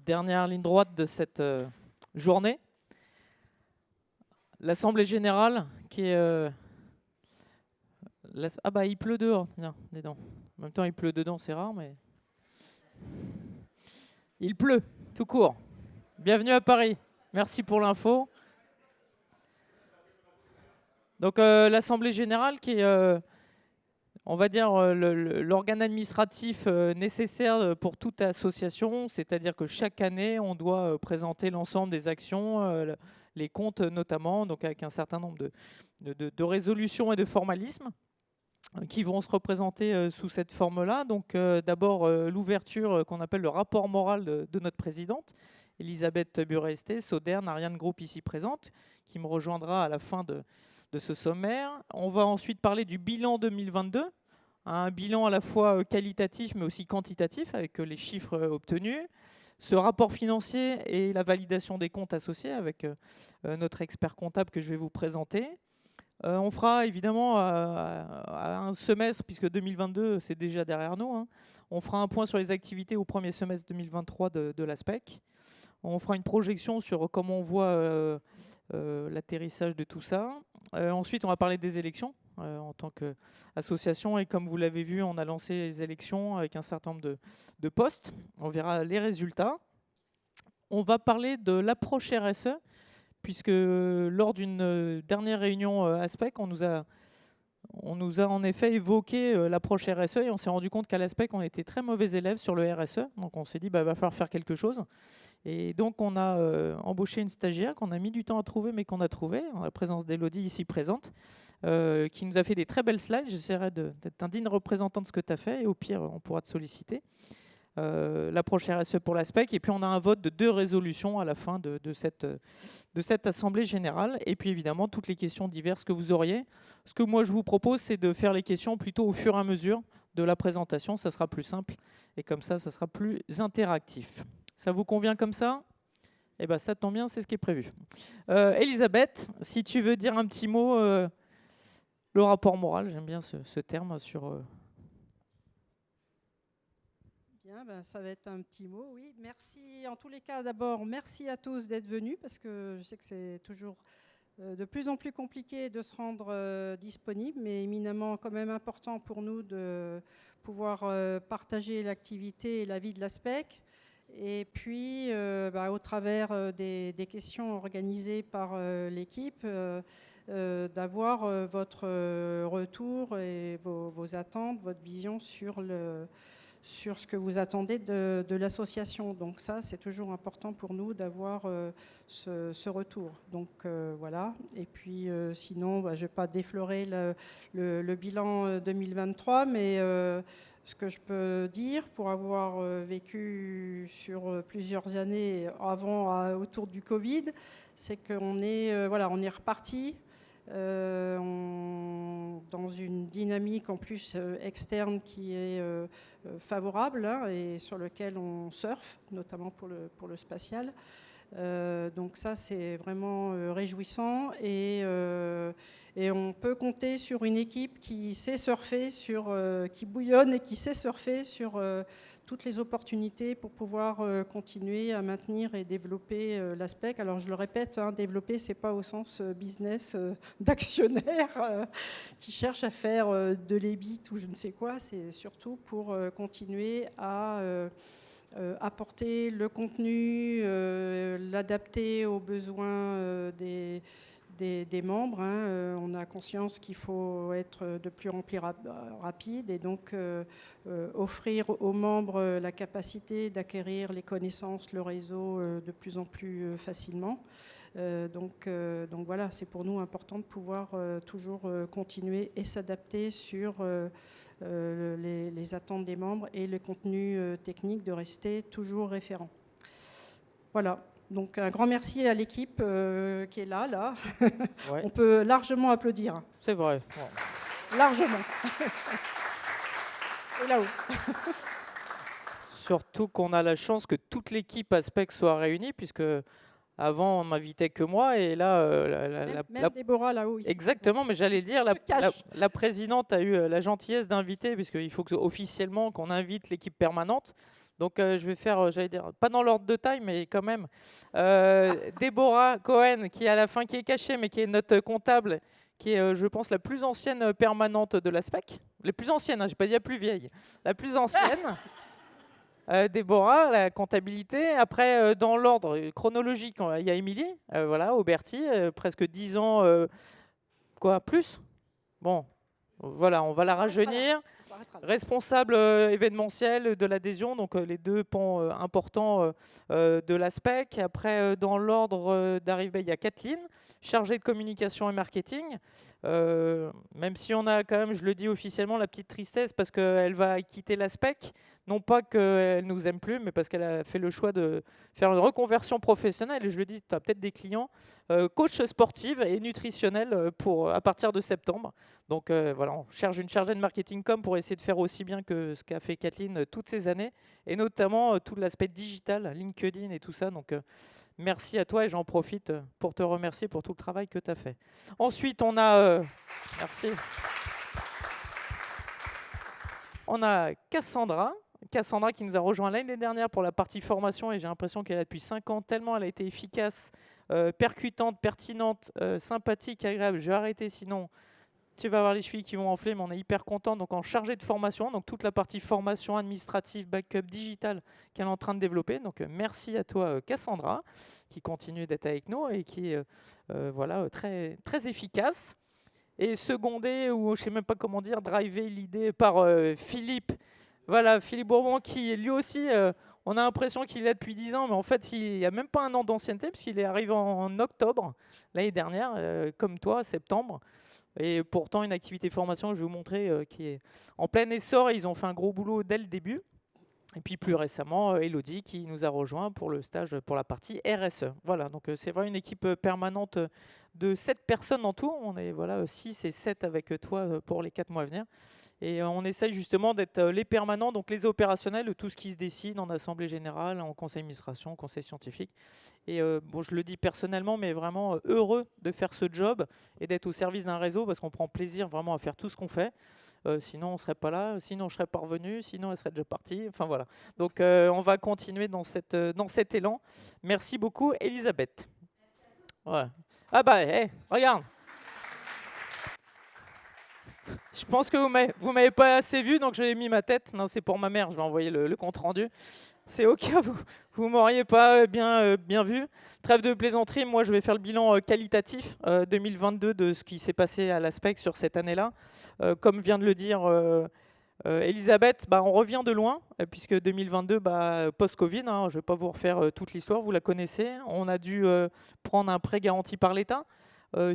dernière ligne droite de cette journée. L'Assemblée générale qui est... Ah bah il pleut dehors, tiens, dedans. En même temps il pleut dedans, c'est rare, mais... Il pleut, tout court. Bienvenue à Paris, merci pour l'info. Donc l'Assemblée générale qui est, on va dire, l'organe administratif nécessaire pour toute association, c'est-à-dire que chaque année, on doit présenter l'ensemble des actions, les comptes notamment, donc avec un certain nombre de résolutions et de formalismes qui vont se représenter sous cette forme-là. Donc d'abord l'ouverture qu'on appelle le rapport moral de notre présidente, Elisabeth Burey-Estée, Sodern, Ariane Group ici présente, qui me rejoindra à la fin de ce sommaire. On va ensuite parler du bilan 2022, un bilan à la fois qualitatif mais aussi quantitatif avec les chiffres obtenus. Ce rapport financier et la validation des comptes associés avec notre expert comptable que je vais vous présenter. On fera évidemment à un semestre, puisque 2022 c'est déjà derrière nous, hein, on fera un point sur les activités au premier semestre 2023 de l'ASPEC. On fera une projection sur comment on voit l'atterrissage de tout ça. Ensuite, on va parler des élections en tant qu'association. Et comme vous l'avez vu, on a lancé les élections avec un certain nombre de postes. On verra les résultats. On va parler de l'approche RSE, puisque lors d'une dernière réunion ASPEC, on nous a en effet évoqué l'approche RSE et on s'est rendu compte qu'à l'ASPEC, on était très mauvais élèves sur le RSE. Donc on s'est dit, il va falloir faire quelque chose. Et donc on a embauché une stagiaire qu'on a mis du temps à trouver, mais qu'on a trouvé, en la présence d'Élodie ici présente, qui nous a fait des très belles slides. J'essaierai d'être un digne représentant de ce que tu as fait et au pire, on pourra te solliciter. L'approche RSE pour l'ASPEC, et puis on a un vote de 2 résolutions à la fin de cette Assemblée générale, et puis évidemment toutes les questions diverses que vous auriez. Ce que moi je vous propose, c'est de faire les questions plutôt au fur et à mesure de la présentation, ça sera plus simple, et comme ça sera plus interactif. Ça vous convient comme ça ? Eh bien ça tombe bien, c'est ce qui est prévu. Elisabeth, si tu veux dire un petit mot, le rapport moral, j'aime bien ce terme sur... Ça va être un petit mot, oui. Merci, en tous les cas, d'abord, merci à tous d'être venus, parce que je sais que c'est toujours de plus en plus compliqué de se rendre disponible, mais éminemment quand même important pour nous de pouvoir partager l'activité et la vie de l'ASPEC. Et puis, au travers des questions organisées par l'équipe, d'avoir votre retour et vos attentes, votre vision sur ce que vous attendez de l'association. Donc ça, c'est toujours important pour nous d'avoir ce retour. Donc voilà. Et puis sinon, je ne vais pas déflorer le bilan 2023, mais ce que je peux dire, pour avoir vécu sur plusieurs années autour du Covid, c'est qu'on est, on est reparti. Dans une dynamique en plus externe qui est favorable, hein, et sur lequel on surfe, notamment pour le spatial. Donc ça, c'est vraiment réjouissant, et on peut compter sur une équipe qui sait surfer, qui bouillonne et qui sait surfer sur toutes les opportunités pour pouvoir continuer à maintenir et développer l'ASPEC. Alors je le répète, hein, développer, c'est pas au sens business d'actionnaire qui cherche à faire de l'ébit ou je ne sais quoi, c'est surtout pour continuer à apporter le contenu, l'adapter aux besoins des membres. Hein. On a conscience qu'il faut être de plus en plus rapide, et donc offrir aux membres la capacité d'acquérir les connaissances, le réseau de plus en plus facilement. Donc voilà, c'est pour nous important de pouvoir toujours continuer et s'adapter sur les attentes des membres et le contenu technique, de rester toujours référent. Voilà. Donc un grand merci à l'équipe qui est là. Ouais. On peut largement applaudir. C'est vrai. Ouais. Largement. Et là-haut. Surtout qu'on a la chance que toute l'équipe ASPEC soit réunie, puisque avant on m'invitait que moi, et là... même Déborah là-haut. Exactement, mais j'allais dire, la présidente a eu la gentillesse d'inviter, puisqu'il faut officiellement qu'on invite l'équipe permanente. Donc je vais faire, j'allais dire, pas dans l'ordre de taille, mais quand même. Déborah Cohen, qui est à la fin, qui est cachée, mais qui est notre comptable, qui est, je pense, la plus ancienne permanente de la SPEC. Les plus anciennes, hein, j'ai pas dit la plus vieille. La plus ancienne. Déborah, la comptabilité. Après, dans l'ordre chronologique, il y a Émilie, voilà, Auberti, presque 10 ans, quoi, plus. Bon, voilà, on va la rajeunir. Responsable événementiel de l'adhésion, donc les deux pans importants de l'ASPEC. Après, dans l'ordre d'arrivée, il y a Kathleen, chargée de communication et marketing. Même si on a quand même, je le dis officiellement, la petite tristesse parce qu'elle va quitter l'ASPEC. Non pas qu'elle nous aime plus, mais parce qu'elle a fait le choix de faire une reconversion professionnelle. Et je le dis, tu as peut-être des clients, coach sportive et nutritionnelle à partir de septembre. Donc voilà, on cherche une chargée de marketing com pour essayer de faire aussi bien que ce qu'a fait Kathleen toutes ces années, et notamment tout l'aspect digital, LinkedIn et tout ça. Donc merci à toi et j'en profite pour te remercier pour tout le travail que tu as fait. Ensuite, on a... merci. On a Cassandra. Cassandra qui nous a rejoint l'année dernière pour la partie formation et j'ai l'impression qu'elle a depuis 5 ans, tellement elle a été efficace, percutante, pertinente, sympathique, agréable. Je vais arrêter sinon... Tu vas avoir les chevilles qui vont enfler, mais on est hyper content. Donc en chargé de formation, donc toute la partie formation administrative, backup, digital qu'elle est en train de développer. Donc merci à toi Cassandra, qui continue d'être avec nous et qui est voilà, très, très efficace. Et secondé, ou je ne sais même pas comment dire, drivé l'idée par Philippe. Voilà, Philippe Bourbon, qui lui aussi, on a l'impression qu'il est là depuis 10 ans, mais en fait, il n'y a même pas un an d'ancienneté, puisqu'il est arrivé en octobre l'année dernière, comme toi, septembre. Et pourtant, une activité formation, je vais vous montrer, qui est en plein essor. Et ils ont fait un gros boulot dès le début. Et puis plus récemment, Elodie qui nous a rejoint pour le stage, pour la partie RSE. Voilà, donc c'est vraiment une équipe permanente de 7 personnes en tout. On est voilà, 6 et 7 avec toi pour les 4 mois à venir. Et on essaye justement d'être les permanents, donc les opérationnels, tout ce qui se décide en assemblée générale, en conseil d'administration, conseil scientifique. Et bon, je le dis personnellement, mais vraiment heureux de faire ce job et d'être au service d'un réseau parce qu'on prend plaisir vraiment à faire tout ce qu'on fait. Sinon, on ne serait pas là, sinon je serais pas revenu, sinon elle serait déjà partie. Enfin voilà. Donc on va continuer dans cet élan. Merci beaucoup, Elisabeth. Voilà. Ah bah, regarde. Je pense que vous m'avez pas assez vu, donc j'ai mis ma tête. Non, c'est pour ma mère, je vais envoyer le compte rendu. C'est au cas où vous m'auriez pas bien vu. Trêve de plaisanterie, moi je vais faire le bilan qualitatif 2022 de ce qui s'est passé à l'ASPEC sur cette année-là. Comme vient de le dire Elisabeth, bah, on revient de loin, puisque 2022, bah, post-Covid, hein, je ne vais pas vous refaire toute l'histoire, vous la connaissez. On a dû prendre un prêt garanti par l'État.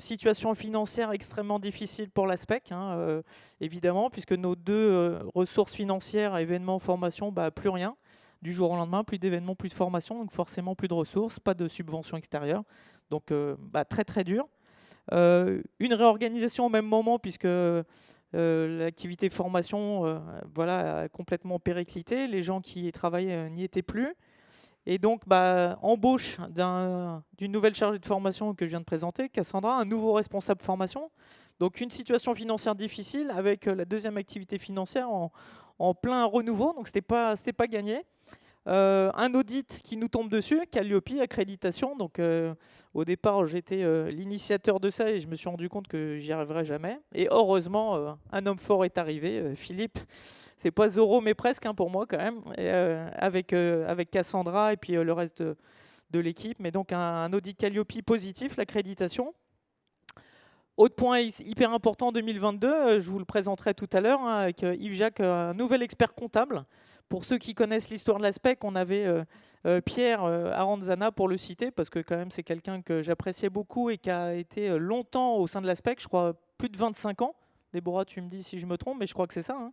Situation financière extrêmement difficile pour l'ASPEC, hein, évidemment, puisque nos deux ressources financières, événements, formation, bah, plus rien. Du jour au lendemain, plus d'événements, plus de formation, donc forcément plus de ressources, pas de subventions extérieures. Donc bah, très très dur. Une réorganisation au même moment, puisque l'activité formation voilà, a complètement périclité. Les gens qui y travaillaient n'y étaient plus. Et donc, bah, embauche d'une nouvelle chargée de formation que je viens de présenter, Cassandra, un nouveau responsable formation. Donc, une situation financière difficile avec la deuxième activité financière en plein renouveau. Donc, c'était pas gagné. Un audit qui nous tombe dessus, Calliope, accréditation. Donc, au départ, j'étais l'initiateur de ça et je me suis rendu compte que j'y arriverais jamais. Et heureusement, un homme fort est arrivé, Philippe. C'est pas Zoro, mais presque hein, pour moi quand même, et, avec Cassandra et puis le reste de l'équipe. Mais donc, un audit Calliope positif, l'accréditation. Autre point hyper important en 2022, je vous le présenterai tout à l'heure, hein, avec Yves Jacques, un nouvel expert comptable. Pour ceux qui connaissent l'histoire de l'ASPEC, on avait Pierre Aranzana pour le citer, parce que quand même c'est quelqu'un que j'appréciais beaucoup et qui a été longtemps au sein de l'ASPEC, je crois plus de 25 ans. Déborah, tu me dis si je me trompe, mais je crois que c'est ça. Hein.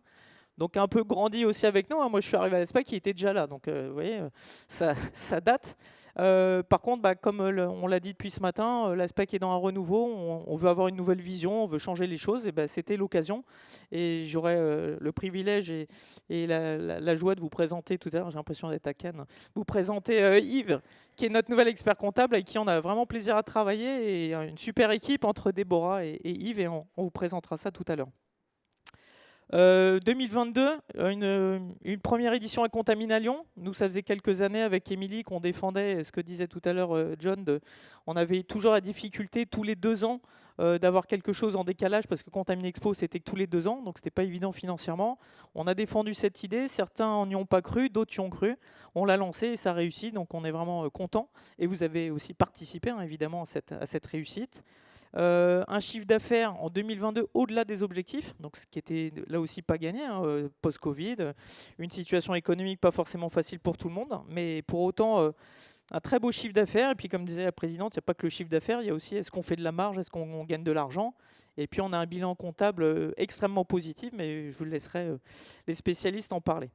Donc un peu grandi aussi avec nous. Hein. Moi, je suis arrivé à l'ASPEC, il était déjà là. Donc, vous voyez, ça date. Par contre, bah, comme on l'a dit depuis ce matin, l'ASPEC est dans un renouveau. On veut avoir une nouvelle vision, on veut changer les choses. Et bah, c'était l'occasion. Et j'aurai le privilège et la joie de vous présenter tout à l'heure. J'ai l'impression d'être à Cannes. Vous présenter Yves, qui est notre nouvel expert comptable avec qui on a vraiment plaisir à travailler. Et une super équipe entre Déborah et Yves. Et on vous présentera ça tout à l'heure. 2022, une première édition à Contamine à Lyon. Nous, ça faisait quelques années avec Émilie qu'on défendait ce que disait tout à l'heure John. On avait toujours la difficulté tous les 2 ans d'avoir quelque chose en décalage parce que Contamine Expo, c'était que tous les 2 ans, donc c'était pas évident financièrement. On a défendu cette idée, certains n'y ont pas cru, d'autres y ont cru. On l'a lancé et ça a réussi, donc on est vraiment content. Et vous avez aussi participé, hein, évidemment, à cette réussite. Un chiffre d'affaires en 2022 au-delà des objectifs, donc ce qui était là aussi pas gagné, hein, post-Covid, une situation économique pas forcément facile pour tout le monde, mais pour autant un très beau chiffre d'affaires. Et puis comme disait la présidente, il n'y a pas que le chiffre d'affaires, il y a aussi est-ce qu'on fait de la marge, est-ce qu'on gagne de l'argent. Et puis on a un bilan comptable extrêmement positif, mais je vous laisserai les spécialistes en parler.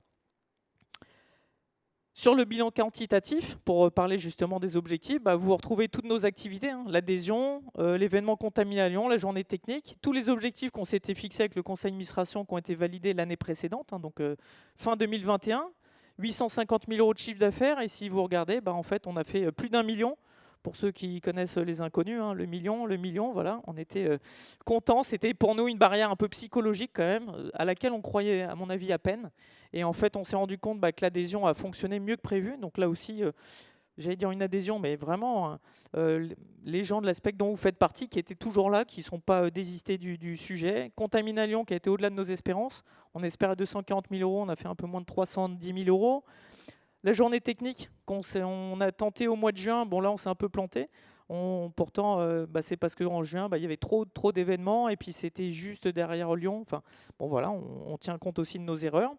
Sur le bilan quantitatif, pour parler justement des objectifs, vous retrouvez toutes nos activités, hein, l'adhésion, l'événement Contamine à Lyon, la journée technique, tous les objectifs qu'on s'était fixés avec le conseil d'administration qui ont été validés l'année précédente, hein, donc fin 2021, 850 000 € de chiffre d'affaires, et si vous regardez, en fait on a fait plus d'1 million. Pour ceux qui connaissent les inconnus, hein, le million, voilà, on était contents. C'était pour nous une barrière un peu psychologique quand même, à laquelle on croyait à mon avis à peine. Et en fait, on s'est rendu compte que l'adhésion a fonctionné mieux que prévu. Donc là aussi, j'allais dire une adhésion, mais vraiment, hein, les gens de l'ASPEC dont vous faites partie, qui étaient toujours là, qui ne sont pas désistés du sujet. Contamine à Lyon, qui a été au-delà de nos espérances. On espère à 240 000 €, on a fait un peu moins de 310 000 €. La journée technique on a tenté au mois de juin, bon là on s'est un peu planté. Pourtant, c'est parce qu'en juin, il y avait trop d'événements et puis c'était juste derrière Lyon. Enfin, bon voilà, on tient compte aussi de nos erreurs.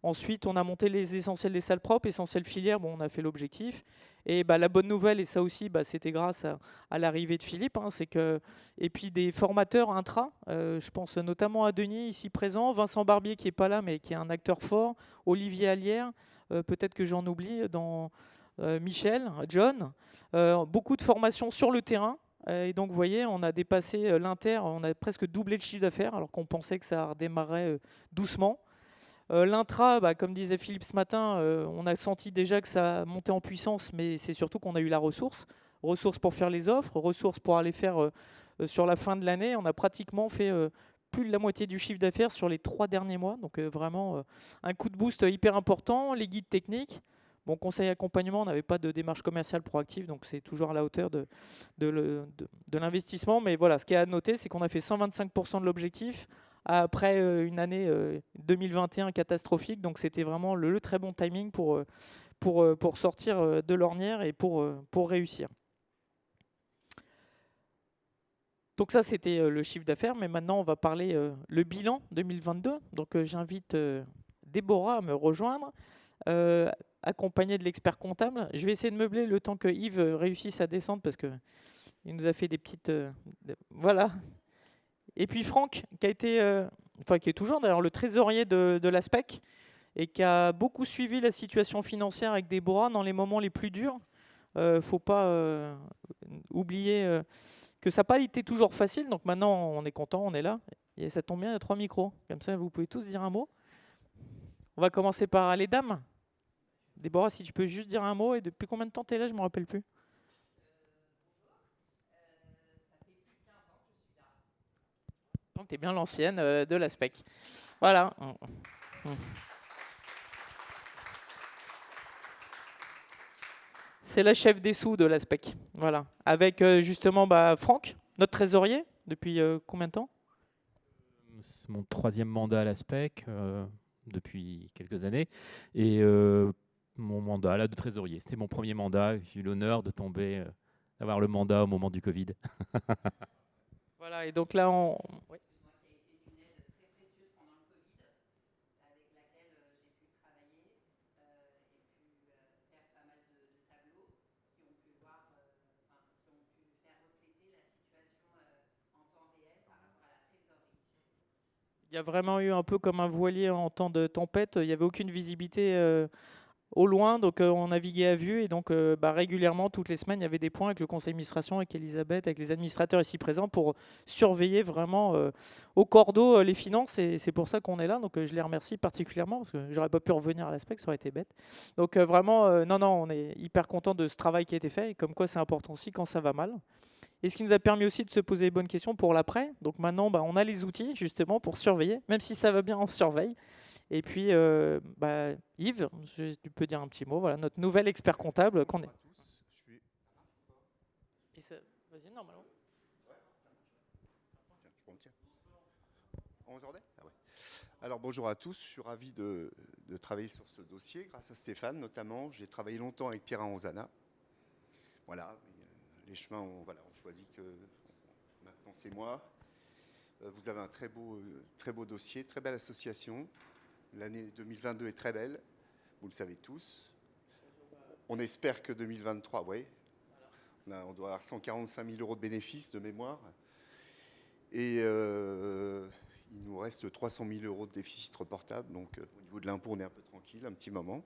Ensuite, on a monté les essentiels des salles propres, essentiels filières, bon, on a fait l'objectif. Et la bonne nouvelle, et ça aussi, c'était grâce à l'arrivée de Philippe, hein, c'est que, et puis des formateurs intra, je pense notamment à Denis, ici présent, Vincent Barbier qui n'est pas là, mais qui est un acteur fort, Olivier Allière, peut-être que j'en oublie, Michel, John, beaucoup de formations sur le terrain. Et donc, vous voyez, on a dépassé l'inter, on a presque doublé le chiffre d'affaires, alors qu'on pensait que ça redémarrait doucement. L'intra, comme disait Philippe ce matin, on a senti déjà que ça montait en puissance, mais c'est surtout qu'on a eu la ressource. Ressources pour faire les offres, ressources pour aller faire sur la fin de l'année. On a pratiquement fait plus de la moitié du chiffre d'affaires sur les 3 derniers mois. Donc vraiment un coup de boost hyper important. Les guides techniques. Bon, conseil accompagnement, on n'avait pas de démarche commerciale proactive, donc c'est toujours à la hauteur de l'investissement. Mais voilà, ce qui est à noter, c'est qu'on a fait 125% de l'objectif après une année 2021 catastrophique. Donc c'était vraiment le très bon timing pour sortir de l'ornière et pour réussir. Donc ça, c'était le chiffre d'affaires. Mais maintenant, on va parler le bilan 2022. Donc j'invite Déborah à me rejoindre, accompagnée de l'expert comptable. Je vais essayer de meubler le temps que Yves réussisse à descendre parce qu'il nous a fait des petites... voilà. Et puis Franck, qui a été, qui est toujours d'ailleurs le trésorier de l'ASPEC et qui a beaucoup suivi la situation financière avec Déborah dans les moments les plus durs. Faut pas oublier que ça n'a pas été toujours facile. Donc maintenant, on est content, on est là. Et ça tombe bien, il y a 3 micros. Comme ça, vous pouvez tous dire un mot. On va commencer par les dames. Déborah, si tu peux juste dire un mot. Et depuis combien de temps tu es là? Je ne me rappelle plus. Donc tu es bien l'ancienne de l'ASPEC. Voilà. C'est la chef des sous de l'ASPEC. Voilà. Avec justement Franck, notre trésorier, depuis combien de temps? C'est mon 3e mandat à l'ASPEC depuis quelques années. Et mon mandat là, de trésorier, c'était mon premier mandat. J'ai eu l'honneur de tomber, d'avoir le mandat au moment du Covid. Voilà, et donc là, oui. Il y a vraiment eu un peu comme un voilier en temps de tempête. Il n'y avait aucune visibilité au loin, donc on naviguait à vue. Et donc régulièrement, toutes les semaines, il y avait des points avec le conseil d'administration, avec Elisabeth, avec les administrateurs ici présents pour surveiller vraiment au cordeau les finances. Et c'est pour ça qu'on est là. Donc je les remercie particulièrement parce que j'aurais pas pu revenir à l'ASPEC, ça aurait été bête. Donc vraiment, non, on est hyper content de ce travail qui a été fait. Et comme quoi, c'est important aussi quand ça va mal. Et ce qui nous a permis aussi de se poser les bonnes questions pour l'après. Donc maintenant, on a les outils justement pour surveiller, même si ça va bien, on surveille. Et puis, Yves, tu peux dire un petit mot. Voilà, notre nouvel expert comptable. Bonjour à tous. Vas-y, normalement. Tiens, je prends le tien. 11h? Ah ouais. Alors bonjour à tous, je suis ravi de travailler sur ce dossier grâce à Stéphane notamment. J'ai travaillé longtemps avec Pierre Anzana. Voilà, les chemins ont choisi que maintenant c'est moi. Vous avez un très beau dossier, très belle association. L'année 2022 est très belle, vous le savez tous. On espère que 2023, oui, on doit avoir 145 000 € de bénéfices de mémoire. Et il nous reste 300 000 € de déficit reportable. Donc au niveau de l'impôt, on est un peu tranquille, un petit moment.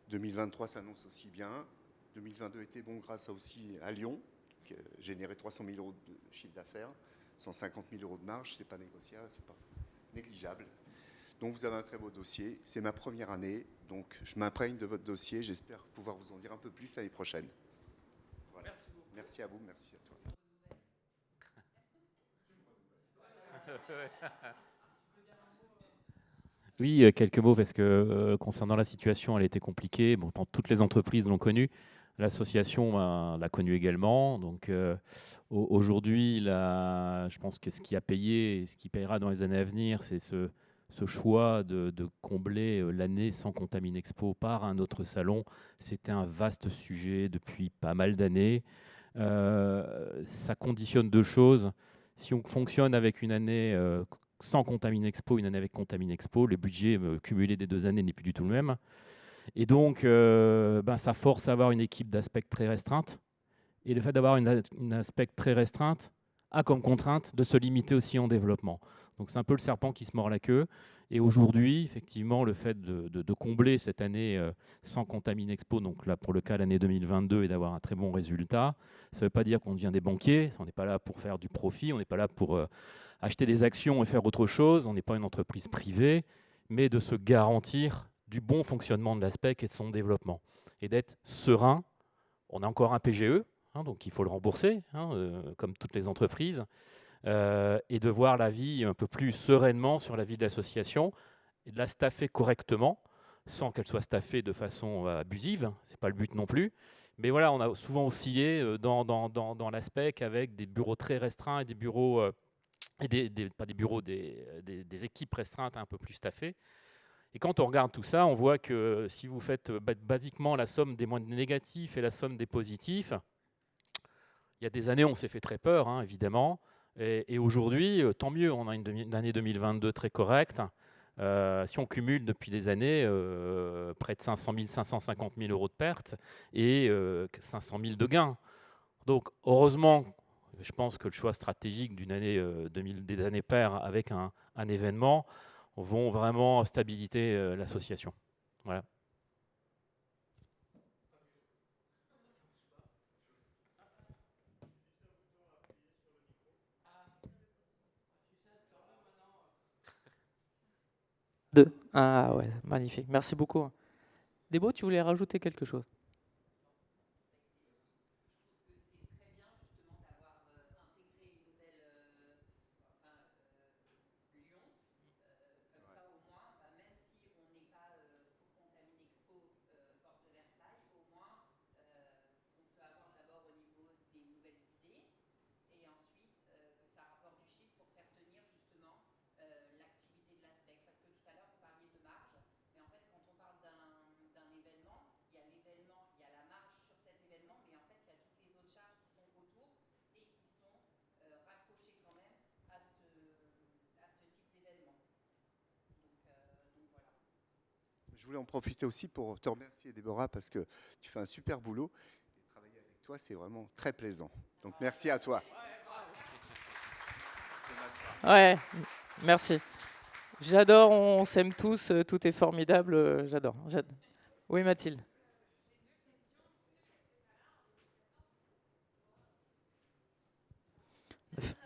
2023 s'annonce aussi bien. 2022 était bon grâce aussi à Lyon, qui a généré 300 000 € de chiffre d'affaires, 150 000 € de marge, c'est pas négociable, c'est pas négligeable. Donc vous avez un très beau dossier. C'est ma première année, donc je m'imprègne de votre dossier. J'espère pouvoir vous en dire un peu plus l'année prochaine. Voilà. Merci beaucoup. Merci à vous, merci à toi. Oui, quelques mots parce que concernant la situation, elle était compliquée. Bon, toutes les entreprises l'ont connue. L'association l'a connue également. Donc aujourd'hui, je pense que ce qui a payé et ce qui payera dans les années à venir, c'est ce choix de combler l'année sans Contamine Expo par un autre salon. C'était un vaste sujet depuis pas mal d'années. Ça conditionne deux choses. Si on fonctionne avec une année sans Contamine Expo, une année avec Contamine Expo, le budget cumulé des 2 années n'est plus du tout le même. Et donc, ça force à avoir une équipe d'aspect très restreinte. Et le fait d'avoir une aspect très restreinte a comme contrainte de se limiter aussi en développement. Donc c'est un peu le serpent qui se mord la queue. Et aujourd'hui, effectivement, le fait de combler cette année sans Contamine Expo, donc là pour le cas l'année 2022, et d'avoir un très bon résultat, ça ne veut pas dire qu'on devient des banquiers. On n'est pas là pour faire du profit, on n'est pas là pour acheter des actions et faire autre chose. On n'est pas une entreprise privée, mais de se garantir du bon fonctionnement de l'ASPEC et de son développement. Et d'être serein. On a encore un PGE, donc il faut le rembourser, comme toutes les entreprises, et de voir la vie un peu plus sereinement sur la vie de l'association, et de la staffer correctement, sans qu'elle soit staffée de façon abusive, ce n'est pas le but non plus. Mais voilà, on a souvent oscillé dans l'aspect avec des bureaux très restreints et des bureaux, pas des bureaux, des équipes restreintes un peu plus staffées. Et quand on regarde tout ça, on voit que si vous faites basiquement la somme des moins négatifs et la somme des positifs, il y a des années, on s'est fait très peur, évidemment. Et aujourd'hui, tant mieux, on a une année 2022 très correcte. Si on cumule depuis des années près de 500 000, 550 000 € de pertes et 500 000 de gains. Donc, heureusement, je pense que le choix stratégique d'une année, des années paires avec un événement vont vraiment stabiliser l'association. Voilà. Deux. Ah ouais, magnifique. Merci beaucoup. Débo, tu voulais rajouter quelque chose? Je voulais en profiter aussi pour te remercier, Déborah, parce que tu fais un super boulot. Et travailler avec toi, c'est vraiment très plaisant. Donc merci à toi. Ouais, merci. J'adore, on s'aime tous, tout est formidable, j'adore. Oui, Mathilde.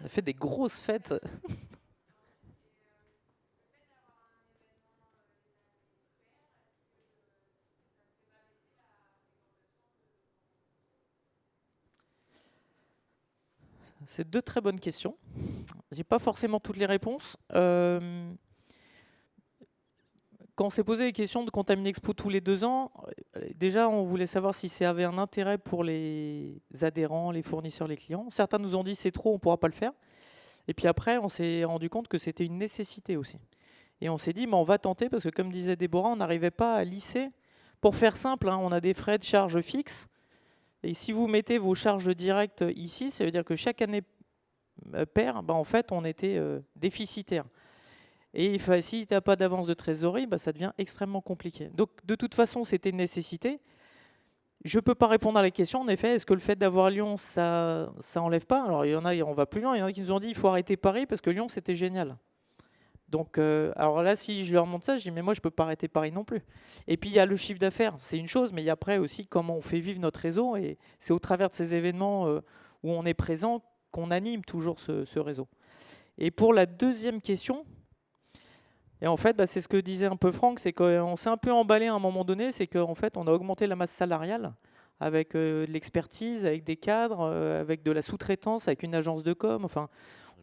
On a fait des grosses fêtes. C'est 2 très bonnes questions. J'ai pas forcément toutes les réponses. Quand on s'est posé les questions de Contamine Expo tous les 2 ans, déjà on voulait savoir si ça avait un intérêt pour les adhérents, les fournisseurs, les clients. Certains nous ont dit c'est trop, on pourra pas le faire. Et puis après, on s'est rendu compte que c'était une nécessité aussi. Et on s'est dit, on va tenter, parce que comme disait Déborah, on n'arrivait pas à lisser. Pour faire simple, hein, on a des frais de charge fixes. Et si vous mettez vos charges directes ici, ça veut dire que chaque année paire, en fait, on était déficitaire. Et si tu n'as pas d'avance de trésorerie, ça devient extrêmement compliqué. Donc, de toute façon, c'était une nécessité. Je ne peux pas répondre à la question, en effet, est-ce que le fait d'avoir Lyon, ça enlève pas? Alors, il y en a, on va plus loin, il y en a qui nous ont dit il faut arrêter Paris parce que Lyon, c'était génial. Donc, alors là, si je leur montre ça, je dis mais moi, je ne peux pas arrêter Paris non plus. Et puis, il y a le chiffre d'affaires, c'est une chose, mais il y a après aussi comment on fait vivre notre réseau. Et c'est au travers de ces événements où on est présent qu'on anime toujours ce réseau. Et pour la deuxième question, et en fait, c'est ce que disait un peu Franck, c'est qu'on s'est un peu emballé à un moment donné, c'est qu'en fait, on a augmenté la masse salariale avec de l'expertise, avec des cadres, avec de la sous-traitance, avec une agence de com. Enfin,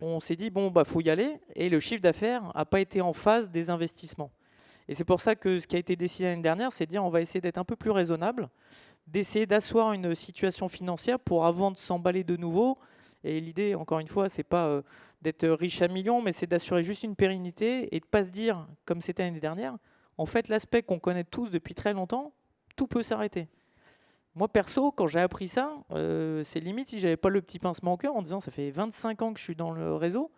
on s'est dit, faut y aller. Et le chiffre d'affaires n'a pas été en phase des investissements. Et c'est pour ça que ce qui a été décidé l'année dernière, c'est de dire on va essayer d'être un peu plus raisonnable, d'essayer d'asseoir une situation financière pour avant de s'emballer de nouveau. Et l'idée, encore une fois, c'est pas d'être riche à millions, mais c'est d'assurer juste une pérennité et de ne pas se dire, comme c'était l'année dernière, en fait, l'aspect qu'on connaît tous depuis très longtemps, tout peut s'arrêter. Moi, perso, quand j'ai appris ça, c'est limite si j'avais pas le petit pincement au cœur en disant ça fait 25 ans que je suis dans le réseau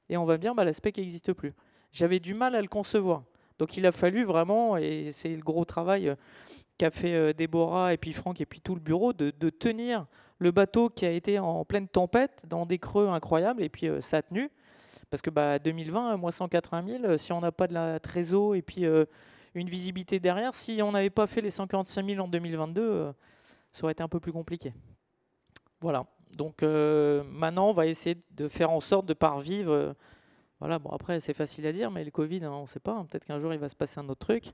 et on va me dire l'aspect qui n'existe plus. J'avais du mal à le concevoir. Donc il a fallu vraiment, et c'est le gros travail qu'a fait Déborah et puis Franck et puis tout le bureau, de tenir le bateau qui a été en pleine tempête, dans des creux incroyables, et puis ça a tenu. Parce que 2020, moins 180 000, si on n'a pas de la trésor et puis une visibilité derrière, si on n'avait pas fait les 145 000 en 2022, ça aurait été un peu plus compliqué. Voilà. Donc maintenant, on va essayer de faire en sorte de ne pas revivre. Voilà. Bon, après, c'est facile à dire, mais le Covid, on ne sait pas. Peut-être qu'un jour, il va se passer un autre truc.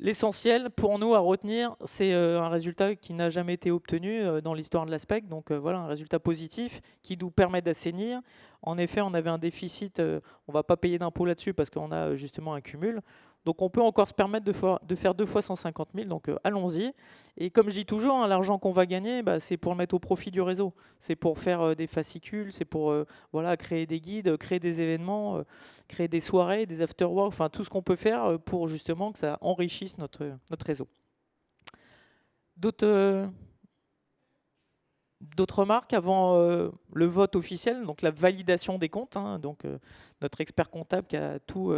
L'essentiel pour nous à retenir, c'est un résultat qui n'a jamais été obtenu dans l'histoire de l'ASPEC. Donc voilà, un résultat positif qui nous permet d'assainir. En effet, on avait un déficit, on ne va pas payer d'impôt là-dessus parce qu'on a justement un cumul. Donc on peut encore se permettre de faire 2 fois 150 000, donc allons-y. Et comme je dis toujours, l'argent qu'on va gagner, c'est pour le mettre au profit du réseau. C'est pour faire des fascicules, c'est pour créer des guides, créer des événements, créer des soirées, des after-work, enfin tout ce qu'on peut faire pour justement que ça enrichisse notre réseau. D'autres remarques avant le vote officiel, donc la validation des comptes. Donc notre expert comptable qui a tout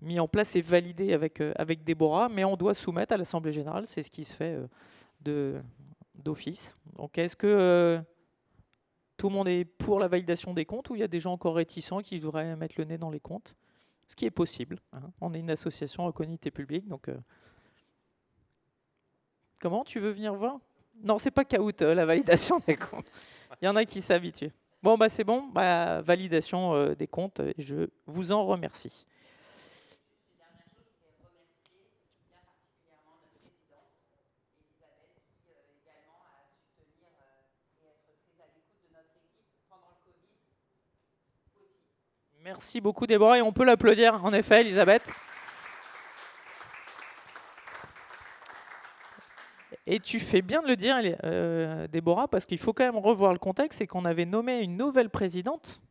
mis en place et validé avec Déborah, mais on doit soumettre à l'Assemblée générale, c'est ce qui se fait d'office. Donc est-ce que tout le monde est pour la validation des comptes ou il y a des gens encore réticents qui voudraient mettre le nez dans les comptes? Ce qui est possible. On est une association reconnue publique, donc comment tu veux venir voir? Non, c'est pas caout la validation des comptes. Il y en a qui s'habituent. Bon, c'est bon. Validation des comptes. Je vous en remercie. Merci beaucoup, Déborah. Et on peut l'applaudir, en effet, Elisabeth. Et tu fais bien de le dire, Déborah, parce qu'il faut quand même revoir le contexte, c'est qu'on avait nommé une nouvelle présidente,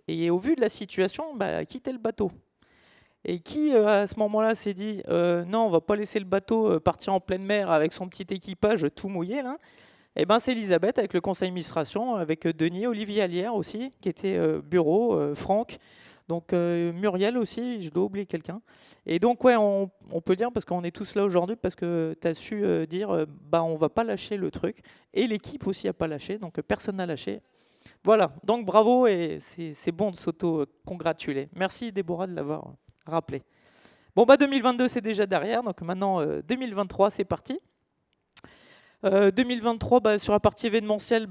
et au vu de la situation, elle a quitté le bateau. Et qui, à ce moment-là, s'est dit non, on ne va pas laisser le bateau partir en pleine mer avec son petit équipage tout mouillé, là. Et c'est Elisabeth avec le conseil d'administration, avec Denis, Olivier Allière aussi, qui était bureau, Franck. Donc Muriel aussi, je dois oublier quelqu'un. Et donc ouais, on peut dire, parce qu'on est tous là aujourd'hui, parce que tu as su dire, on va pas lâcher le truc. Et l'équipe aussi n'a pas lâché, donc personne n'a lâché. Voilà, donc bravo, et c'est bon de s'auto-congratuler. Merci Déborah de l'avoir rappelé. Bon 2022 c'est déjà derrière, donc maintenant 2023 c'est parti. 2023, sur la partie événementielle,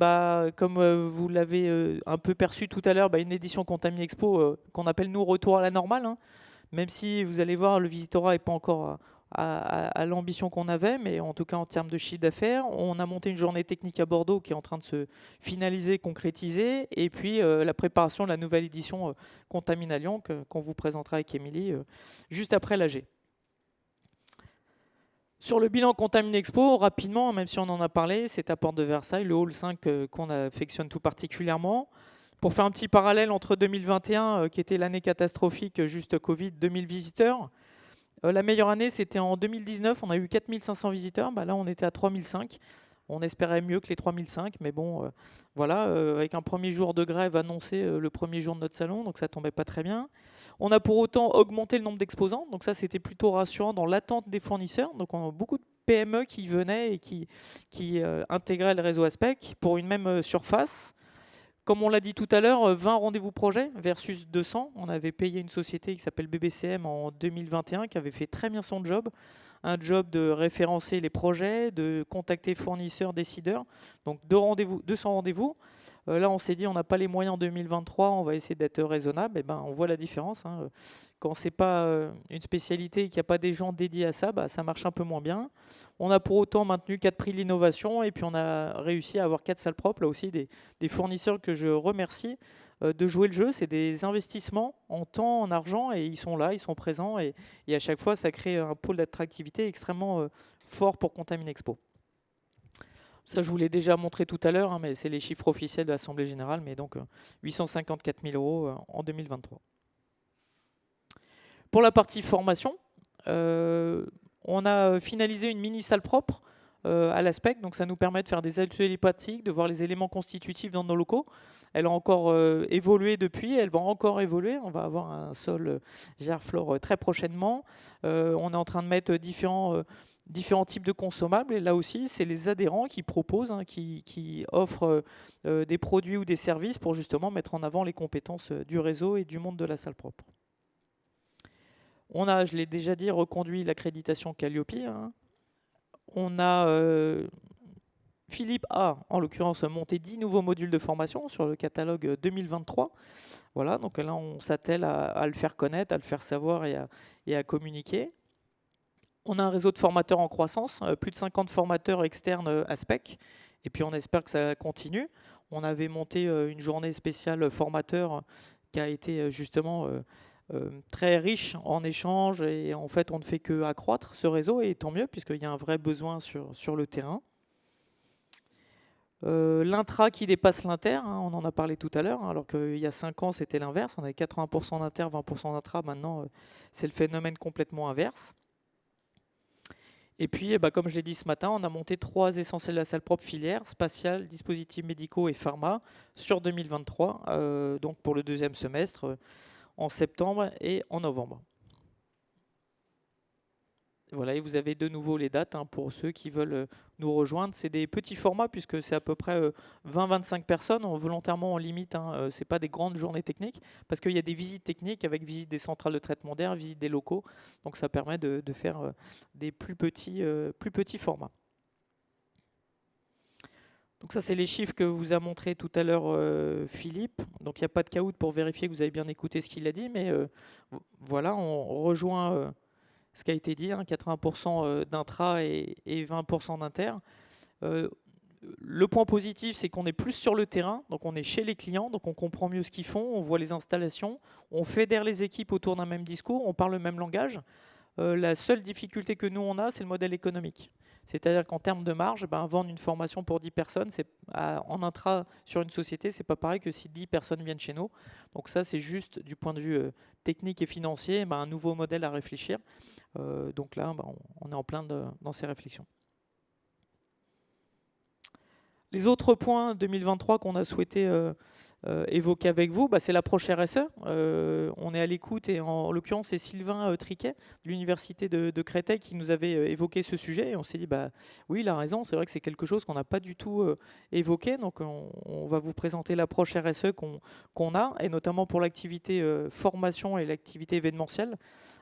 comme vous l'avez un peu perçu tout à l'heure, une édition Contamine Expo qu'on appelle nous retour à la normale. Même si vous allez voir, le visitorat n'est pas encore à l'ambition qu'on avait, mais en tout cas en termes de chiffre d'affaires. On a monté une journée technique à Bordeaux qui est en train de se finaliser, concrétiser, et puis la préparation de la nouvelle édition Contamine Lyon qu'on vous présentera avec Émilie juste après l'AG. Sur le bilan Contamine Expo, rapidement, même si on en a parlé, c'est à Porte de Versailles, le hall 5 qu'on affectionne tout particulièrement. Pour faire un petit parallèle entre 2021, qui était l'année catastrophique, juste Covid, 2000 visiteurs. La meilleure année, c'était en 2019, on a eu 4500 visiteurs. Bah là, on était à 3005. On espérait mieux que les 3005, mais bon, voilà, avec un premier jour de grève annoncé le premier jour de notre salon, donc ça tombait pas très bien. On a pour autant augmenté le nombre d'exposants, donc ça c'était plutôt rassurant dans l'attente des fournisseurs. Donc on a beaucoup de PME qui venaient et qui intégraient le réseau Aspect pour une même surface. Comme on l'a dit tout à l'heure, 20 rendez-vous projets versus 200. On avait payé une société qui s'appelle BBCM en 2021 qui avait fait très bien son job. Un job de référencer les projets, de contacter fournisseurs, décideurs. Donc 200 rendez-vous. Là, on s'est dit, on n'a pas les moyens en 2023, on va essayer d'être raisonnable. Et ben, on voit la différence. Quand ce n'est pas une spécialité et qu'il n'y a pas des gens dédiés à ça, bah, ça marche un peu moins bien. On a pour autant maintenu 4 prix de l'innovation et puis on a réussi à avoir 4 salles propres. Là aussi, des fournisseurs que je remercie de jouer le jeu. C'est des investissements en temps, en argent, et ils sont là, ils sont présents. Et à chaque fois, ça crée un pôle d'attractivité extrêmement fort pour Contamine Expo. Ça, je vous l'ai déjà montré tout à l'heure, mais c'est les chiffres officiels de l'Assemblée Générale. Mais donc, 854 000 € en 2023. Pour la partie formation, on a finalisé une mini-salle propre à l'Aspect. Donc, ça nous permet de faire des ateliers pratiques, de voir les éléments constitutifs dans nos locaux. Elle a encore évolué depuis, elle va encore évoluer. On va avoir un sol Gerflor très prochainement. On est en train de mettre différents types de consommables. Et là aussi, c'est les adhérents qui proposent, qui offrent des produits ou des services pour justement mettre en avant les compétences du réseau et du monde de la salle propre. On a, je l'ai déjà dit, reconduit l'accréditation Calliope. On a, Philippe a, en l'occurrence, monté 10 nouveaux modules de formation sur le catalogue 2023. Voilà, donc là, on s'attelle à le faire connaître, à le faire savoir et à communiquer. On a un réseau de formateurs en croissance, plus de 50 formateurs externes Aspect, et puis on espère que ça continue. On avait monté une journée spéciale formateur qui a été justement très riche en échanges, et en fait on ne fait que accroître ce réseau, et tant mieux puisqu'il y a un vrai besoin sur le terrain. L'intra qui dépasse l'inter, on en a parlé tout à l'heure, alors qu'il y a 5 ans c'était l'inverse, on avait 80% d'inter, 20% d'intra, maintenant c'est le phénomène complètement inverse. Et puis, comme je l'ai dit ce matin, on a monté 3 essentiels de la salle propre filière, spatiale, dispositifs médicaux et pharma, sur 2023, donc pour le deuxième semestre, en septembre et en novembre. Voilà, et vous avez de nouveau les dates pour ceux qui veulent nous rejoindre. C'est des petits formats puisque c'est à peu près 20-25 personnes. Volontairement, on limite. Ce n'est pas des grandes journées techniques parce qu'il y a des visites techniques avec visite des centrales de traitement d'air, visite des locaux. Donc ça permet de faire des plus petits formats. Donc ça, c'est les chiffres que vous a montré tout à l'heure Philippe. Donc il n'y a pas de caout pour vérifier que vous avez bien écouté ce qu'il a dit. Mais voilà, on rejoint ce qui a été dit, 80% d'intra et 20% d'inter. Le point positif, c'est qu'on est plus sur le terrain, donc on est chez les clients, donc on comprend mieux ce qu'ils font, on voit les installations, on fédère les équipes autour d'un même discours, on parle le même langage. La seule difficulté que nous on a, c'est le modèle économique. C'est-à-dire qu'en termes de marge, vendre une formation pour 10 personnes, en intra sur une société, c'est pas pareil que si 10 personnes viennent chez nous. Donc ça, c'est juste du point de vue technique et financier, un nouveau modèle à réfléchir. Donc là, on est en plein dans ces réflexions. Les autres points 2023 qu'on a souhaité évoquer avec vous, c'est l'approche RSE. On est à l'écoute, et en l'occurrence, c'est Sylvain Triquet de l'Université de Créteil qui nous avait évoqué ce sujet. Et on s'est dit, oui, il a raison, c'est vrai que c'est quelque chose qu'on n'a pas du tout évoqué. Donc on va vous présenter l'approche RSE qu'on a, et notamment pour l'activité formation et l'activité événementielle.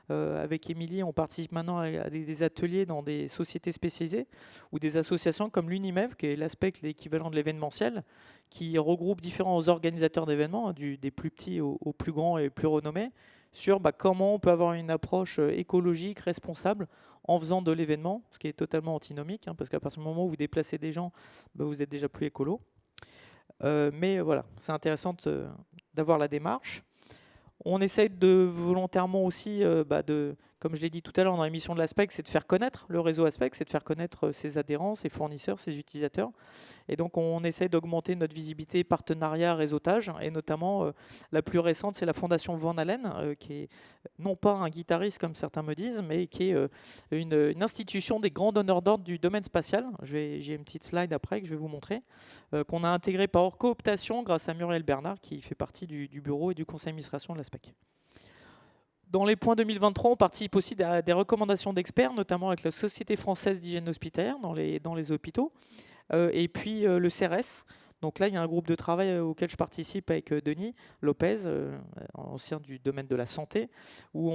Avec Émilie, on participe maintenant à des ateliers dans des sociétés spécialisées ou des associations comme l'Unimev, qui est l'Aspect, l'équivalent de l'événementiel, qui regroupe différents organisateurs d'événements, des plus petits aux plus grands et plus renommés, sur comment on peut avoir une approche écologique, responsable, en faisant de l'événement, ce qui est totalement antinomique, parce qu'à partir du moment où vous déplacez des gens, vous êtes déjà plus écolo. Mais voilà, c'est intéressant d'avoir la démarche. On essaye de volontairement aussi, comme je l'ai dit tout à l'heure dans l'émission de l'ASPEC, c'est de faire connaître le réseau ASPEC, c'est de faire connaître ses adhérents, ses fournisseurs, ses utilisateurs. Et donc on essaye d'augmenter notre visibilité, partenariat, réseautage. Et notamment, la plus récente, c'est la Fondation Van Allen, qui est non pas un guitariste comme certains me disent, mais qui est une institution des grands donneurs d'ordre du domaine spatial. J'ai une petite slide après que je vais vous montrer, qu'on a intégré par cooptation grâce à Muriel Bernard, qui fait partie du bureau et du conseil d'administration de l'ASPEC. Dans les points 2023, on participe aussi à des recommandations d'experts, notamment avec la Société française d'hygiène hospitalière dans les hôpitaux, et puis le CRS. Donc là, il y a un groupe de travail auquel je participe avec Denis Lopez, ancien du domaine de la santé, où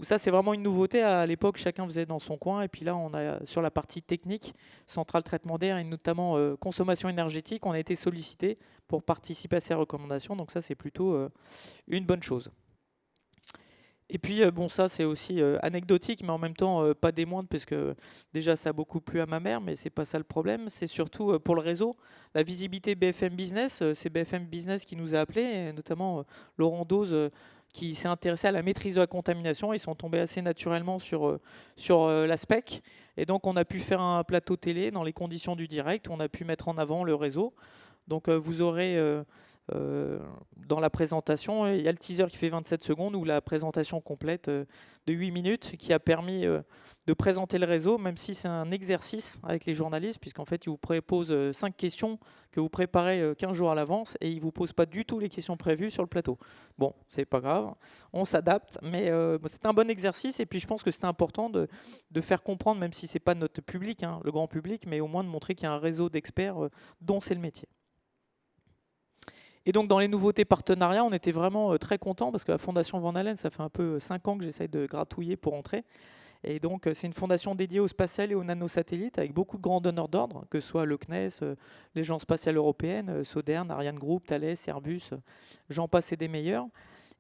ça c'est vraiment une nouveauté. À l'époque, chacun faisait dans son coin, et puis là, on a sur la partie technique, centrale traitement d'air et notamment consommation énergétique, on a été sollicité pour participer à ces recommandations. Donc ça, c'est plutôt une bonne chose. Et puis, ça c'est aussi anecdotique, mais en même temps pas des moindres, parce que déjà ça a beaucoup plu à ma mère, mais c'est pas ça le problème. C'est surtout pour le réseau, la visibilité BFM Business. C'est BFM Business qui nous a appelés, et notamment Laurent Dose, qui s'est intéressé à la maîtrise de la contamination. Ils sont tombés assez naturellement sur la SPEC. Et donc on a pu faire un plateau télé dans les conditions du direct, où on a pu mettre en avant le réseau. Donc vous aurez dans la présentation, il y a le teaser qui fait 27 secondes, ou la présentation complète de 8 minutes qui a permis de présenter le réseau, même si c'est un exercice avec les journalistes, puisqu'en fait, ils vous proposent 5 questions que vous préparez 15 jours à l'avance, et ils ne vous posent pas du tout les questions prévues sur le plateau. Bon, c'est pas grave, on s'adapte, mais c'est un bon exercice, et puis je pense que c'est important de faire comprendre, même si ce n'est pas notre public, le grand public, mais au moins de montrer qu'il y a un réseau d'experts dont c'est le métier. Et donc dans les nouveautés partenariats, on était vraiment très contents, parce que la Fondation Van Allen, ça fait un peu 5 ans que j'essaye de gratouiller pour entrer. Et donc c'est une fondation dédiée au spatial et aux nanosatellites, avec beaucoup de grands donneurs d'ordre, que ce soit le CNES, l'Agence spatiale européenne, Sodern, Ariane Group, Thales, Airbus, j'en passe et des meilleurs.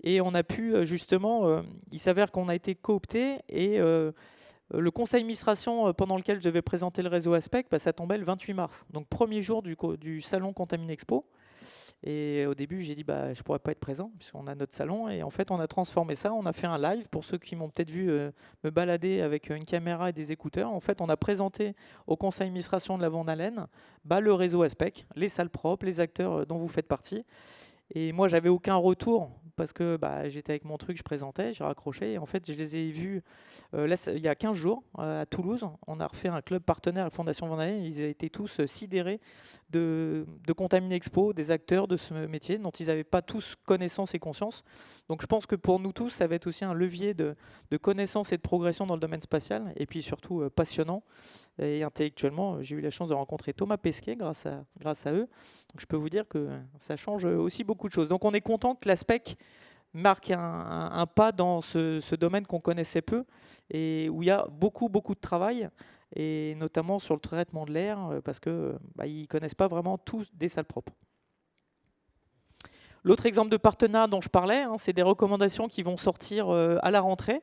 Et on a pu justement, il s'avère qu'on a été coopté, et le conseil d'administration pendant lequel je devais présenter le réseau ASPEC, ça tombait le 28 mars, donc premier jour du salon Contamine Expo. Et au début, j'ai dit je ne pourrais pas être présent puisqu'on a notre salon. Et en fait, on a transformé ça. On a fait un live. Pour ceux qui m'ont peut-être vu me balader avec une caméra et des écouteurs, en fait, on a présenté au conseil d'administration de la Van Allen le réseau ASPEC, les salles propres, les acteurs dont vous faites partie. Et moi, j'avais aucun retour parce que j'étais avec mon truc, je présentais, j'ai raccroché. Et en fait, je les ai vus il y a 15 jours à Toulouse. On a refait un club partenaire à la Fondation Van Allen. Ils étaient tous sidérés de Contamine Expo, des acteurs de ce métier dont ils n'avaient pas tous connaissance et conscience. Donc je pense que pour nous tous, ça va être aussi un levier de connaissance et de progression dans le domaine spatial. Et puis surtout passionnant. Et intellectuellement, j'ai eu la chance de rencontrer Thomas Pesquet grâce à eux. Donc je peux vous dire que ça change aussi beaucoup de choses. Donc on est content que l'ASPEC marque un pas dans ce domaine qu'on connaissait peu et où il y a beaucoup de travail, et notamment sur le traitement de l'air, parce qu'ils ne connaissent pas vraiment tous des salles propres. L'autre exemple de partenariat dont je parlais, c'est des recommandations qui vont sortir à la rentrée.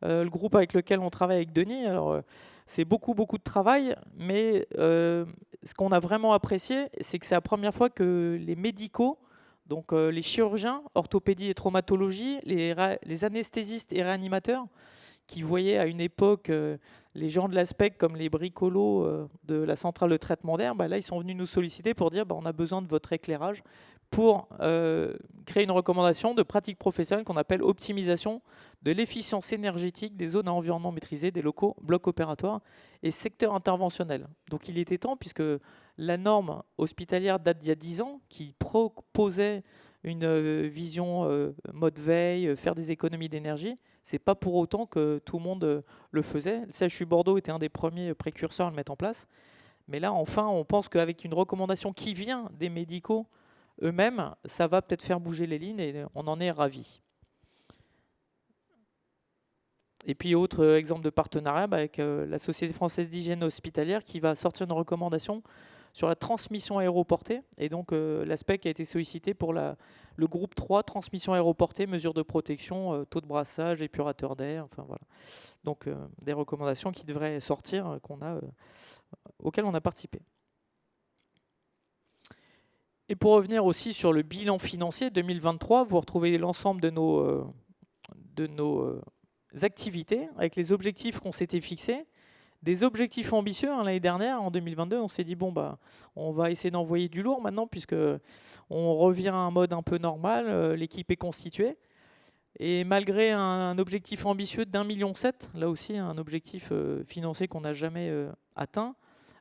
Le groupe avec lequel on travaille avec Denis, alors c'est beaucoup de travail, mais ce qu'on a vraiment apprécié, c'est que c'est la première fois que les médicaux, donc les chirurgiens, orthopédie et traumatologie, les anesthésistes et réanimateurs, qui voyaient à une époque les gens de l'ASPEC comme les bricolos de la centrale de traitement d'air, là ils sont venus nous solliciter pour dire on a besoin de votre éclairage pour créer une recommandation de pratique professionnelle qu'on appelle optimisation de l'efficience énergétique des zones à environnement maîtrisé, des locaux, blocs opératoires et secteurs interventionnels. Donc il était temps, puisque la norme hospitalière date d'il y a 10 ans, qui proposait une vision mode veille, faire des économies d'énergie. C'est pas pour autant que tout le monde le faisait. Le CHU Bordeaux était un des premiers précurseurs à le mettre en place. Mais là, enfin, on pense qu'avec une recommandation qui vient des médicaux eux-mêmes, ça va peut-être faire bouger les lignes, et on en est ravis. Et puis, autre exemple de partenariat avec la Société française d'hygiène hospitalière, qui va sortir une recommandation sur la transmission aéroportée. Et donc, l'ASPEC a été sollicité pour le groupe 3, transmission aéroportée, mesures de protection, taux de brassage, épurateur d'air, enfin voilà. Donc, des recommandations qui devraient sortir, auxquelles on a participé. Et pour revenir aussi sur le bilan financier 2023, vous retrouvez l'ensemble de nos activités avec les objectifs qu'on s'était fixés. Des objectifs ambitieux l'année dernière, en 2022, on s'est dit bon bah on va essayer d'envoyer du lourd maintenant puisque on revient à un mode un peu normal, l'équipe est constituée. Et malgré un objectif ambitieux d'1,7 million, là aussi un objectif financier qu'on n'a jamais atteint,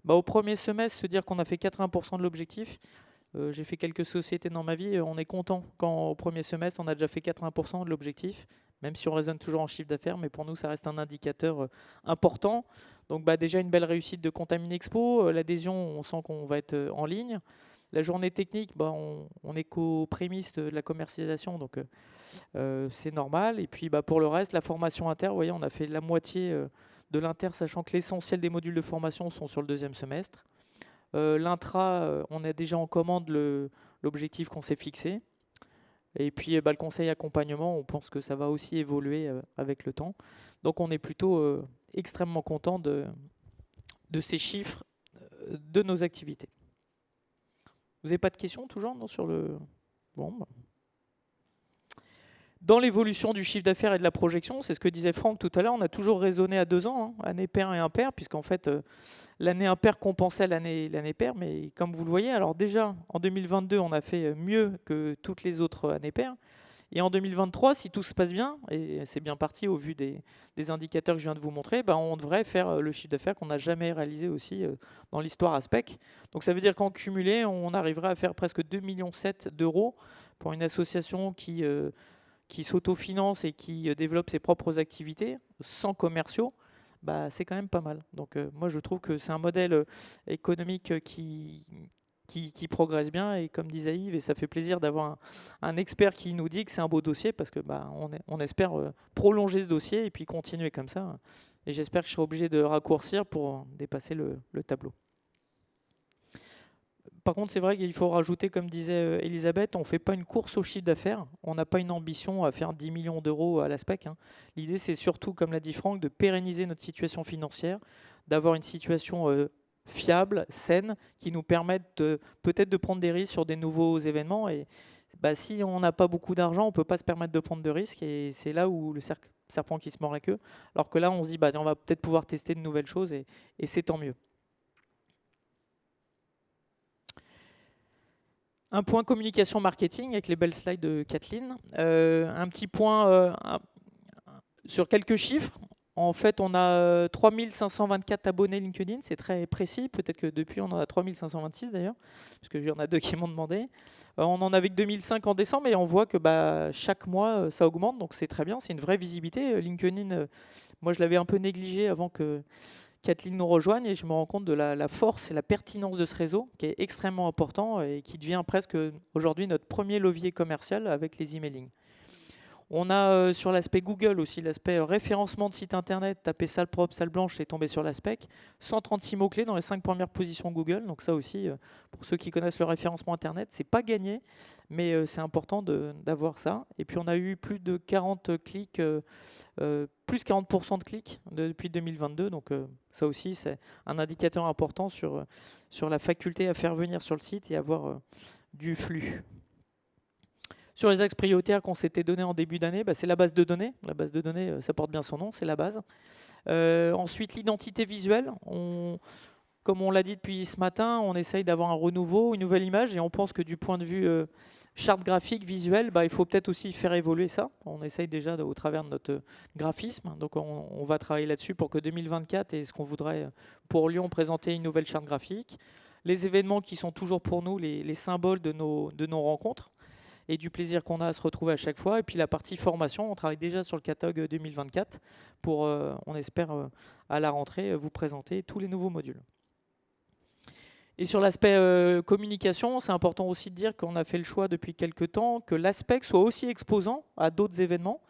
bah, au premier semestre, se dire qu'on a fait 80% de l'objectif, j'ai fait quelques sociétés dans ma vie, on est content quand au premier semestre on a déjà fait 80% de l'objectif, même si on raisonne toujours en chiffre d'affaires, mais pour nous ça reste un indicateur important. Donc bah, déjà une belle réussite de Contamine-Expo, l'adhésion on sent qu'on va être en ligne. La journée technique, bah, on est qu'aux prémices de la commercialisation, donc c'est normal. Et puis bah, pour le reste, la formation inter, vous voyez, on a fait la moitié de l'inter, sachant que l'essentiel des modules de formation sont sur le deuxième semestre. L'intra, on a déjà en commande l'objectif qu'on s'est fixé. Et puis bah, le conseil accompagnement, on pense que ça va aussi évoluer avec le temps. Donc on est plutôt extrêmement content de ces chiffres de nos activités. Vous n'avez pas de questions toujours non, sur le... Bon, bah. Dans l'évolution du chiffre d'affaires et de la projection, c'est ce que disait Franck tout à l'heure, on a toujours raisonné à 2 ans, année paire et impair, puisqu'en fait, l'année impair compensait l'année paire, mais comme vous le voyez, alors déjà, en 2022, on a fait mieux que toutes les autres années paires, et en 2023, si tout se passe bien, et c'est bien parti au vu des indicateurs que je viens de vous montrer, ben on devrait faire le chiffre d'affaires qu'on n'a jamais réalisé aussi dans l'histoire ASPEC. Donc ça veut dire qu'en cumulé, on arriverait à faire presque 2,7 millions d'euros pour une association qui s'autofinance et qui développe ses propres activités sans commerciaux, bah, c'est quand même pas mal. Donc moi je trouve que c'est un modèle économique qui progresse bien, et comme disait Yves, et ça fait plaisir d'avoir un expert qui nous dit que c'est un beau dossier, parce que bah, on espère prolonger ce dossier et puis continuer comme ça. Et j'espère que je serai obligé de raccourcir pour dépasser le tableau. Par contre, c'est vrai qu'il faut rajouter, comme disait Elisabeth, on ne fait pas une course au chiffre d'affaires. On n'a pas une ambition à faire 10 millions d'euros à l'ASPEC. L'idée, c'est surtout, comme l'a dit Franck, de pérenniser notre situation financière, d'avoir une situation fiable, saine, qui nous permette peut-être de prendre des risques sur des nouveaux événements. Et bah, si on n'a pas beaucoup d'argent, on ne peut pas se permettre de prendre de risques. Et c'est là où le serpent qui se mord la queue. Alors que là, on se dit, bah, on va peut-être pouvoir tester de nouvelles choses, et c'est tant mieux. Un point communication marketing avec les belles slides de Kathleen. Un petit point sur quelques chiffres. En fait, on a 3524 abonnés LinkedIn, c'est très précis. Peut-être que depuis, on en a 3526 d'ailleurs, parce qu'il y en a 2 qui m'ont demandé. On en avait que 2005 en décembre, et on voit que bah, chaque mois, ça augmente, donc c'est très bien. C'est une vraie visibilité. LinkedIn, moi, je l'avais un peu négligé avant que Kathleen nous rejoigne, et je me rends compte de la force et la pertinence de ce réseau qui est extrêmement important et qui devient presque aujourd'hui notre premier levier commercial avec les emailing. On a sur l'aspect Google aussi, l'aspect référencement de site internet, taper salle propre, salle blanche, et tomber sur l'ASPEC. 136 mots-clés dans les 5 premières positions Google. Donc ça aussi, pour ceux qui connaissent le référencement internet, c'est pas gagné, mais c'est important d'avoir ça. Et puis on a eu plus de 40 clics, plus 40% de clics depuis 2022. Donc ça aussi, c'est un indicateur important sur la faculté à faire venir sur le site et avoir du flux. Sur les axes prioritaires qu'on s'était donnés en début d'année, bah, c'est la base de données. La base de données, ça porte bien son nom, c'est la base. Ensuite, l'identité visuelle. Comme on l'a dit depuis ce matin, on essaye d'avoir un renouveau, une nouvelle image, et on pense que du point de vue charte graphique, visuel, bah, il faut peut-être aussi faire évoluer ça. On essaye déjà au travers de notre graphisme, donc on va travailler là-dessus pour que 2024 est ce qu'on voudrait pour Lyon, présenter une nouvelle charte graphique. Les événements qui sont toujours pour nous les symboles de nos rencontres, et du plaisir qu'on a à se retrouver à chaque fois. Et puis la partie formation, on travaille déjà sur le catalogue 2024 pour, on espère, à la rentrée, vous présenter tous les nouveaux modules. Et sur l'aspect communication, c'est important aussi de dire qu'on a fait le choix depuis quelques temps que l'ASPEC soit aussi exposant à d'autres événements.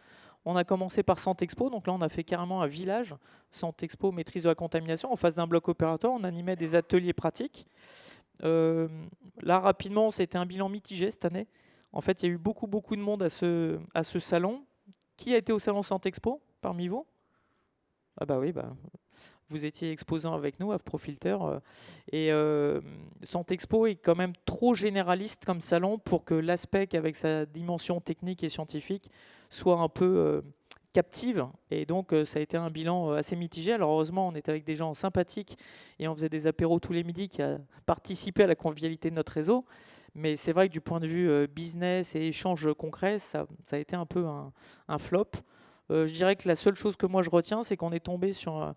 On a commencé par Santexpo, donc là on a fait carrément un village, Santexpo maîtrise de la contamination, en face d'un bloc opératoire, on animait des ateliers pratiques. Euh, Là, rapidement, c'était un bilan mitigé cette année. En fait, il y a eu beaucoup, beaucoup de monde à ce salon. Qui a été au salon Santexpo parmi vous? Ah bah oui, bah, vous étiez exposant avec nous à Profilter. Et Santexpo est quand même trop généraliste comme salon pour que l'ASPEC, avec sa dimension technique et scientifique, soit un peu captive. Et donc, ça a été un bilan assez mitigé. Alors, heureusement, on était avec des gens sympathiques et on faisait des apéros tous les midis qui a participé à la convivialité de notre réseau. Mais c'est vrai que du point de vue business et échange concret, ça a été un peu un flop. Je dirais que la seule chose que moi je retiens, c'est qu'on est tombé sur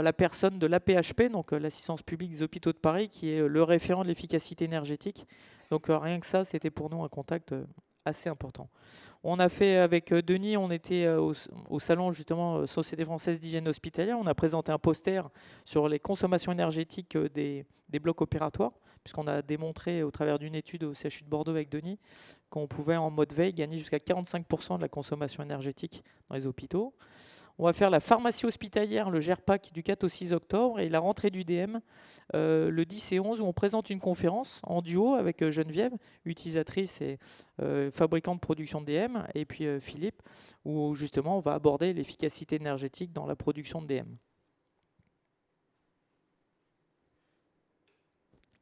la personne de l'APHP, donc l'Assistance publique des hôpitaux de Paris, qui est le référent de l'efficacité énergétique. Donc rien que ça, c'était pour nous un contact assez important. On a fait avec Denis, on était au salon justement Société française d'hygiène hospitalière. On a présenté un poster sur les consommations énergétiques des blocs opératoires, puisqu'on a démontré au travers d'une étude au CHU de Bordeaux avec Denis qu'on pouvait en mode veille gagner jusqu'à 45% de la consommation énergétique dans les hôpitaux. On va faire la pharmacie hospitalière, le GERPAC du 4 au 6 octobre et la rentrée du DM le 10 et 11 où on présente une conférence en duo avec Geneviève, utilisatrice et fabricant de production de DM, et puis Philippe, où justement on va aborder l'efficacité énergétique dans la production de DM.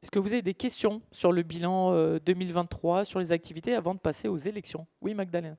Est-ce que vous avez des questions sur le bilan 2023, sur les activités avant de passer aux élections? Oui, Magdalena.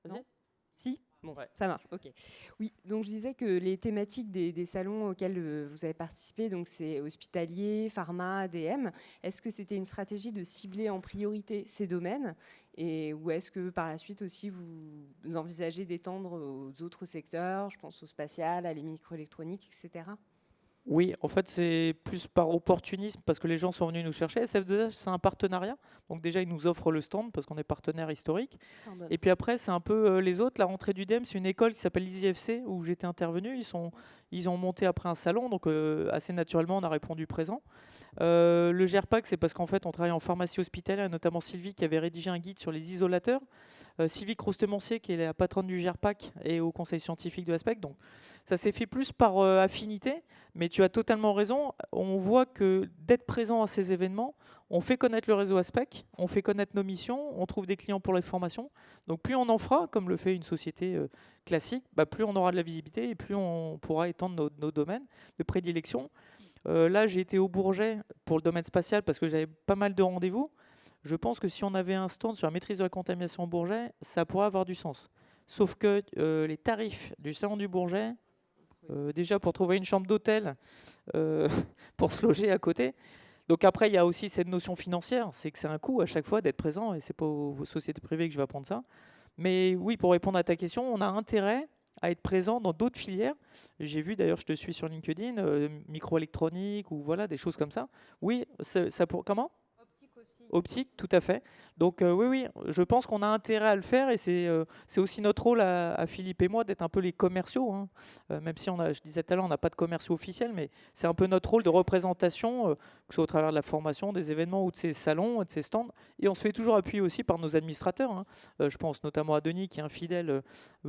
Non. Si. Bon, Ouais. ça marche, ok. Oui, donc je disais que les thématiques des salons auxquels vous avez participé, donc c'est hospitalier, pharma, ADM, est-ce que c'était une stratégie de cibler en priorité ces domaines ou est-ce que par la suite aussi vous envisagez d'étendre aux autres secteurs, je pense au spatial, à les microélectroniques, etc. Oui, en fait, c'est plus par opportunisme parce que les gens sont venus nous chercher. SF2H, c'est un partenariat. Donc déjà, ils nous offrent le stand parce qu'on est partenaire historique. Et puis après, c'est un peu les autres. La rentrée du DEM, c'est une école qui s'appelle l'ISIFC où j'étais intervenu. Ils ont monté après un salon. Donc assez naturellement, on a répondu présent. Le GERPAC, c'est parce qu'en fait, on travaille en pharmacie hospitalière, notamment Sylvie qui avait rédigé un guide sur les isolateurs. Sylvie Croustemoncier, qui est la patronne du GERPAC et au conseil scientifique de l'ASPEC. Donc ça s'est fait plus par affinité, mais tu as totalement raison. On voit que d'être présent à ces événements, on fait connaître le réseau ASPEC, on fait connaître nos missions, on trouve des clients pour les formations. Donc plus on en fera, comme le fait une société classique, plus on aura de la visibilité et plus on pourra étendre nos domaines de prédilection. Là, j'ai été au Bourget pour le domaine spatial parce que j'avais pas mal de rendez-vous. Je pense que si on avait un stand sur la maîtrise de la contamination au Bourget, ça pourrait avoir du sens. Sauf que les tarifs du salon du Bourget, déjà pour trouver une chambre d'hôtel, pour se loger à côté. Donc après, il y a aussi cette notion financière, c'est que c'est un coût à chaque fois d'être présent, et c'est pas aux sociétés privées que je vais apprendre ça. Mais oui, pour répondre à ta question, on a intérêt à être présent dans d'autres filières. J'ai vu d'ailleurs, je te suis sur LinkedIn, microélectronique ou voilà, des choses comme ça. Oui, ça pour comment? Optique, tout à fait. Donc oui, oui, je pense qu'on a intérêt à le faire et c'est aussi notre rôle à Philippe et moi d'être un peu les commerciaux. Hein. Même si je disais tout à l'heure, on n'a pas de commerciaux officiels, mais c'est un peu notre rôle de représentation, que ce soit au travers de la formation, des événements ou de ces salons, de ces stands. Et on se fait toujours appuyer aussi par nos administrateurs. Hein. Je pense notamment à Denis qui est un fidèle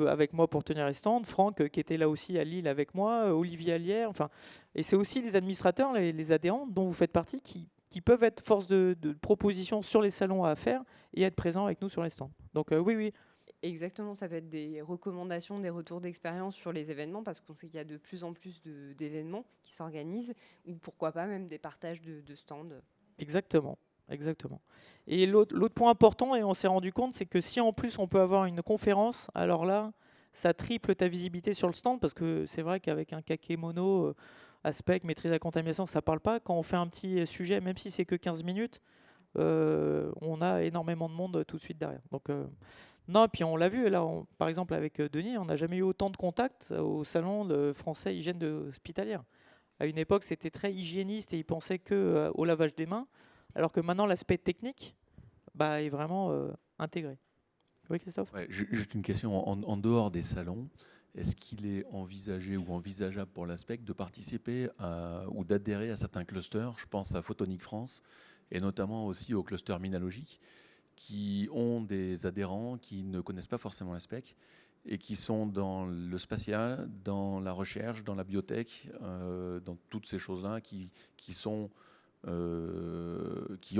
avec moi pour tenir les stands, Franck qui était là aussi à Lille avec moi, Olivier Allière. Enfin, et c'est aussi les administrateurs, les adhérents dont vous faites partie qui peuvent être force de proposition sur les salons à faire et être présents avec nous sur les stands. Donc oui, oui. Exactement, ça peut être des recommandations, des retours d'expérience sur les événements, parce qu'on sait qu'il y a de plus en plus d'événements qui s'organisent, ou pourquoi pas même des partages de stands. Exactement. Exactement. Et l'autre point important, et on s'est rendu compte, c'est que si en plus on peut avoir une conférence, alors là, ça triple ta visibilité sur le stand, parce que c'est vrai qu'avec un kakémono, aspect, maîtrise de la contamination, ça parle pas. Quand on fait un petit sujet, même si c'est que 15 minutes, on a énormément de monde tout de suite derrière. Donc non, puis on l'a vu, là, par exemple avec Denis, on n'a jamais eu autant de contacts au salon de français hygiène hospitalière. À une époque, c'était très hygiéniste et ils pensaient que au lavage des mains, alors que maintenant, l'aspect technique est vraiment intégré. Oui, Christophe? Ouais, juste une question, en dehors des salons, est-ce qu'il est envisagé ou envisageable pour l'ASPEC de participer ou d'adhérer à certains clusters? Je pense à Photonique France et notamment aussi au cluster Minalogique, qui ont des adhérents qui ne connaissent pas forcément l'ASPEC et qui sont dans le spatial, dans la recherche, dans la biotech, dans toutes ces choses-là qui ont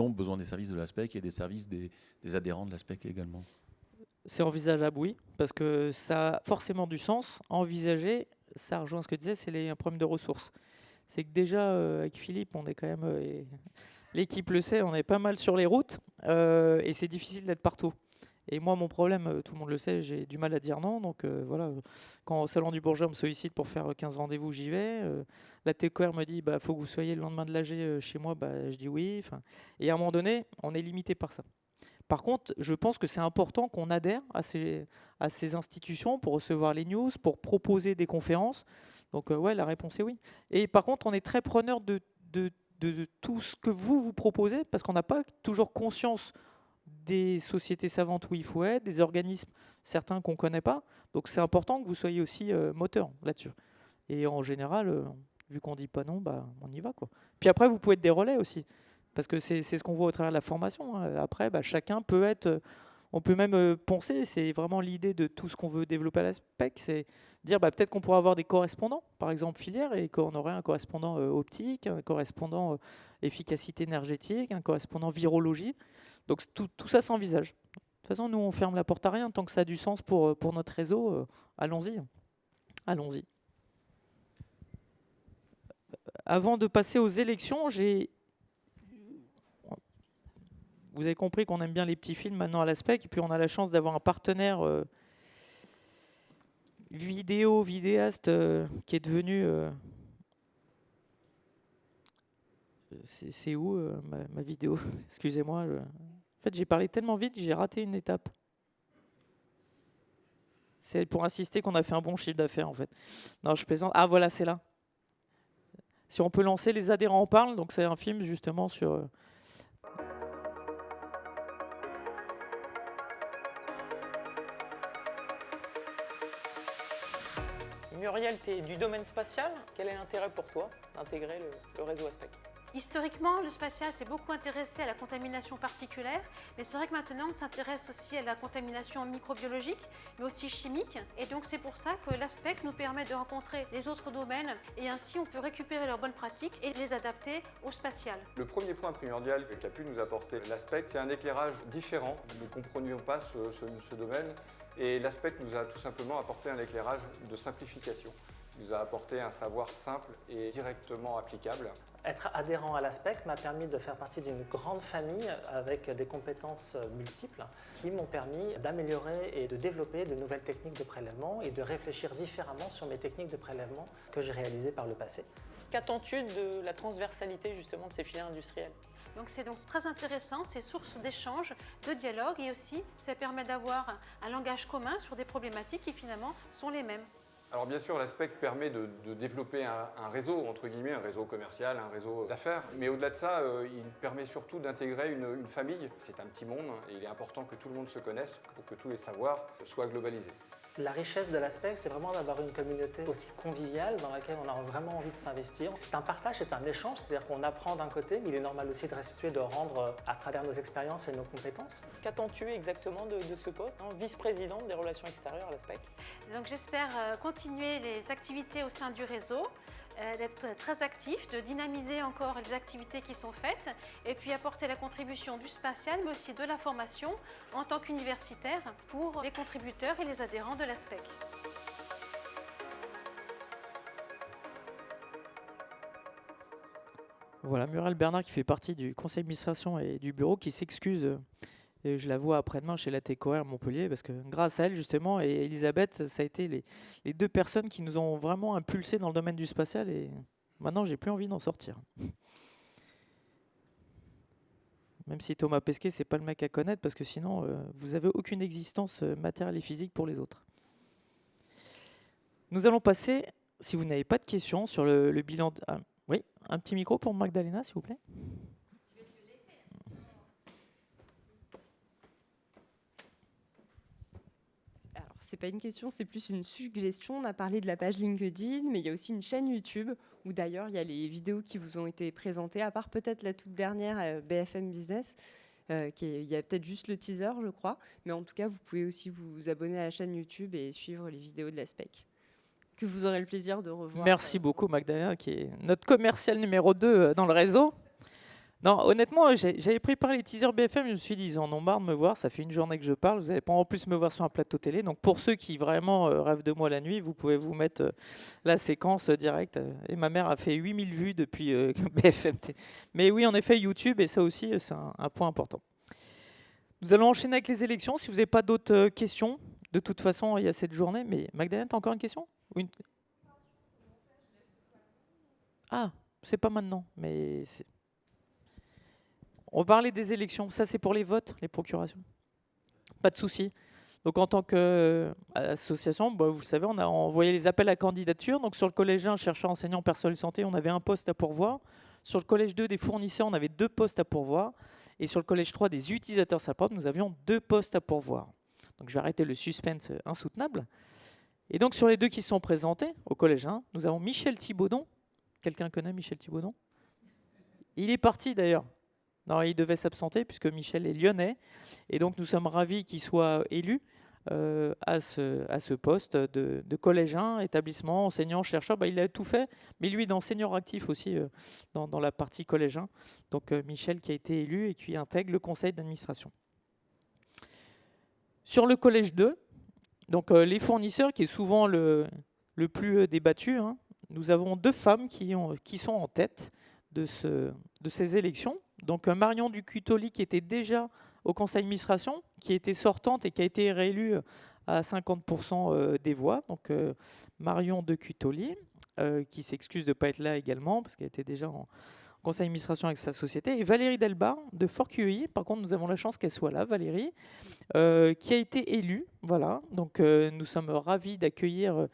besoin des services de l'ASPEC et des services des adhérents de l'ASPEC également. C'est envisageable, oui, parce que ça a forcément du sens. Envisager, ça rejoint ce que tu disais, c'est un problème de ressources. C'est que déjà, avec Philippe, on est quand même, et l'équipe le sait, on est pas mal sur les routes, et c'est difficile d'être partout. Et moi, mon problème, tout le monde le sait, j'ai du mal à dire non. Donc voilà, quand au Salon du Bourget, on me sollicite pour faire 15 rendez-vous, j'y vais. La TCOR me dit, faut que vous soyez le lendemain de l'AG chez moi, je dis oui. Et à un moment donné, on est limité par ça. Par contre, je pense que c'est important qu'on adhère à ces institutions pour recevoir les news, pour proposer des conférences. Donc ouais, la réponse est oui. Et par contre, on est très preneur de tout ce que vous proposez, parce qu'on n'a pas toujours conscience des sociétés savantes où il faut être, des organismes, certains qu'on ne connaît pas. Donc c'est important que vous soyez aussi moteur là-dessus. Et en général, vu qu'on ne dit pas non, on y va, quoi. Puis après, vous pouvez être des relais aussi. Parce que c'est ce qu'on voit au travers de la formation. Après, chacun peut être... On peut même penser, c'est vraiment l'idée de tout ce qu'on veut développer à l'ASPEC, c'est dire peut-être qu'on pourrait avoir des correspondants, par exemple filière, et qu'on aurait un correspondant optique, un correspondant efficacité énergétique, un correspondant virologie. Donc tout ça s'envisage. De toute façon, nous, on ferme la porte à rien. Tant que ça a du sens pour notre réseau, allons-y. Allons-y. Avant de passer aux élections, vous avez compris qu'on aime bien les petits films maintenant à l'ASPEC, et puis on a la chance d'avoir un partenaire vidéaste qui est devenu... c'est où ma vidéo? Excusez-moi. En fait, j'ai parlé tellement vite, j'ai raté une étape. C'est pour insister qu'on a fait un bon chiffre d'affaires, en fait. Non, je plaisante. Ah, voilà, c'est là. Si on peut lancer, les adhérents en parlent. Donc, c'est un film, justement, sur... Muriel, tu es du domaine spatial. Quel est l'intérêt pour toi d'intégrer le réseau ASPEC? Historiquement, le spatial s'est beaucoup intéressé à la contamination particulaire, mais c'est vrai que maintenant on s'intéresse aussi à la contamination microbiologique, mais aussi chimique. Et donc c'est pour ça que l'ASPEC nous permet de rencontrer les autres domaines et ainsi on peut récupérer leurs bonnes pratiques et les adapter au spatial. Le premier point primordial qu'a pu nous apporter l'ASPEC, c'est un éclairage différent. Nous ne comprenions pas ce domaine et l'ASPEC nous a tout simplement apporté un éclairage de simplification. Il nous a apporté un savoir simple et directement applicable. Être adhérent à l'ASPEC m'a permis de faire partie d'une grande famille avec des compétences multiples qui m'ont permis d'améliorer et de développer de nouvelles techniques de prélèvement et de réfléchir différemment sur mes techniques de prélèvement que j'ai réalisées par le passé. Qu'attends-tu de la transversalité justement de ces filières industrielles? Donc c'est donc très intéressant, c'est source d'échange, de dialogue et aussi ça permet d'avoir un langage commun sur des problématiques qui finalement sont les mêmes. Alors bien sûr, l'ASPEC permet de développer un réseau, entre guillemets, un réseau commercial, un réseau d'affaires. Mais au-delà de ça, il permet surtout d'intégrer une famille. C'est un petit monde et il est important que tout le monde se connaisse pour que tous les savoirs soient globalisés. La richesse de l'ASPEC, c'est vraiment d'avoir une communauté aussi conviviale dans laquelle on a vraiment envie de s'investir. C'est un partage, c'est un échange, c'est-à-dire qu'on apprend d'un côté, mais il est normal aussi de restituer, de rendre à travers nos expériences et nos compétences. Qu'attends-tu exactement de ce poste, vice-présidente des relations extérieures à l'ASPEC? Donc j'espère continuer les activités au sein du réseau, d'être très actif, de dynamiser encore les activités qui sont faites et puis apporter la contribution du spatial mais aussi de la formation en tant qu'universitaire pour les contributeurs et les adhérents de l'ASPEC. Voilà, Muriel Bernard qui fait partie du conseil d'administration et du bureau qui s'excuse. Et je la vois après-demain chez la TCOR à Montpellier parce que grâce à elle justement et Elisabeth, ça a été les deux personnes qui nous ont vraiment impulsé dans le domaine du spatial et maintenant j'ai plus envie d'en sortir. Même si Thomas Pesquet, c'est pas le mec à connaître parce que sinon vous avez aucune existence matérielle et physique pour les autres. Nous allons passer, si vous n'avez pas de questions sur le bilan... Oui, un petit micro pour Magdalena, s'il vous plaît. Alors, c'est pas une question, c'est plus une suggestion. On a parlé de la page LinkedIn, mais il y a aussi une chaîne YouTube où d'ailleurs il y a les vidéos qui vous ont été présentées, à part peut-être la toute dernière BFM Business. Il y a peut-être juste le teaser, je crois. Mais en tout cas, vous pouvez aussi vous abonner à la chaîne YouTube et suivre les vidéos de la SPEC, que vous aurez le plaisir de revoir. Merci beaucoup, Magdalena, qui est notre commercial numéro 2 dans le réseau. Non, honnêtement, j'avais préparé les teasers BFM, je me suis dit, ils en ont marre de me voir, ça fait une journée que je parle, vous n'allez pas en plus me voir sur un plateau télé. Donc pour ceux qui vraiment rêvent de moi la nuit, vous pouvez vous mettre la séquence directe. Et ma mère a fait 8000 vues depuis BFM. Mais oui, en effet, YouTube, et ça aussi, c'est un point important. Nous allons enchaîner avec les élections. Si vous n'avez pas d'autres questions, de toute façon, il y a cette journée. Mais Magdalena, tu as encore une question? Ah, c'est pas maintenant, mais on parlait des élections. Ça, c'est pour les votes, les procurations. Pas de souci. Donc, en tant qu'association, vous le savez, on a envoyé les appels à candidature. Donc, sur le collège 1, chercheur enseignant personnel santé, on avait un poste à pourvoir. Sur le collège 2, des fournisseurs, on avait 2 postes à pourvoir. Et sur le collège 3, des utilisateurs salle propre, nous avions 2 postes à pourvoir. Donc, je vais arrêter le suspense insoutenable. Et donc, sur les 2 qui se sont présentés, au collège 1, nous avons Michel Thibaudon. Quelqu'un connaît Michel Thibaudon? Il est parti d'ailleurs. Non, il devait s'absenter puisque Michel est lyonnais. Et donc nous sommes ravis qu'il soit élu à ce poste de collège 1, établissement, enseignant, chercheur. Il a tout fait, mais lui dans senior actif aussi dans la partie collège 1. Donc Michel qui a été élu et qui intègre le conseil d'administration. Sur le collège 2, donc les fournisseurs qui est souvent le plus débattu, hein, nous avons 2 femmes qui sont en tête de ces élections. Donc Marion Ducutoli qui était déjà au conseil d'administration, qui était sortante et qui a été réélue à 50% des voix. Donc Marion Ducutoli, qui s'excuse de ne pas être là également, parce qu'elle était déjà en conseil d'administration avec sa société. Et Valérie Delbar de Fort-Cueilly, par contre nous avons la chance qu'elle soit là, Valérie, qui a été élue. Voilà, donc nous sommes ravis d'accueillir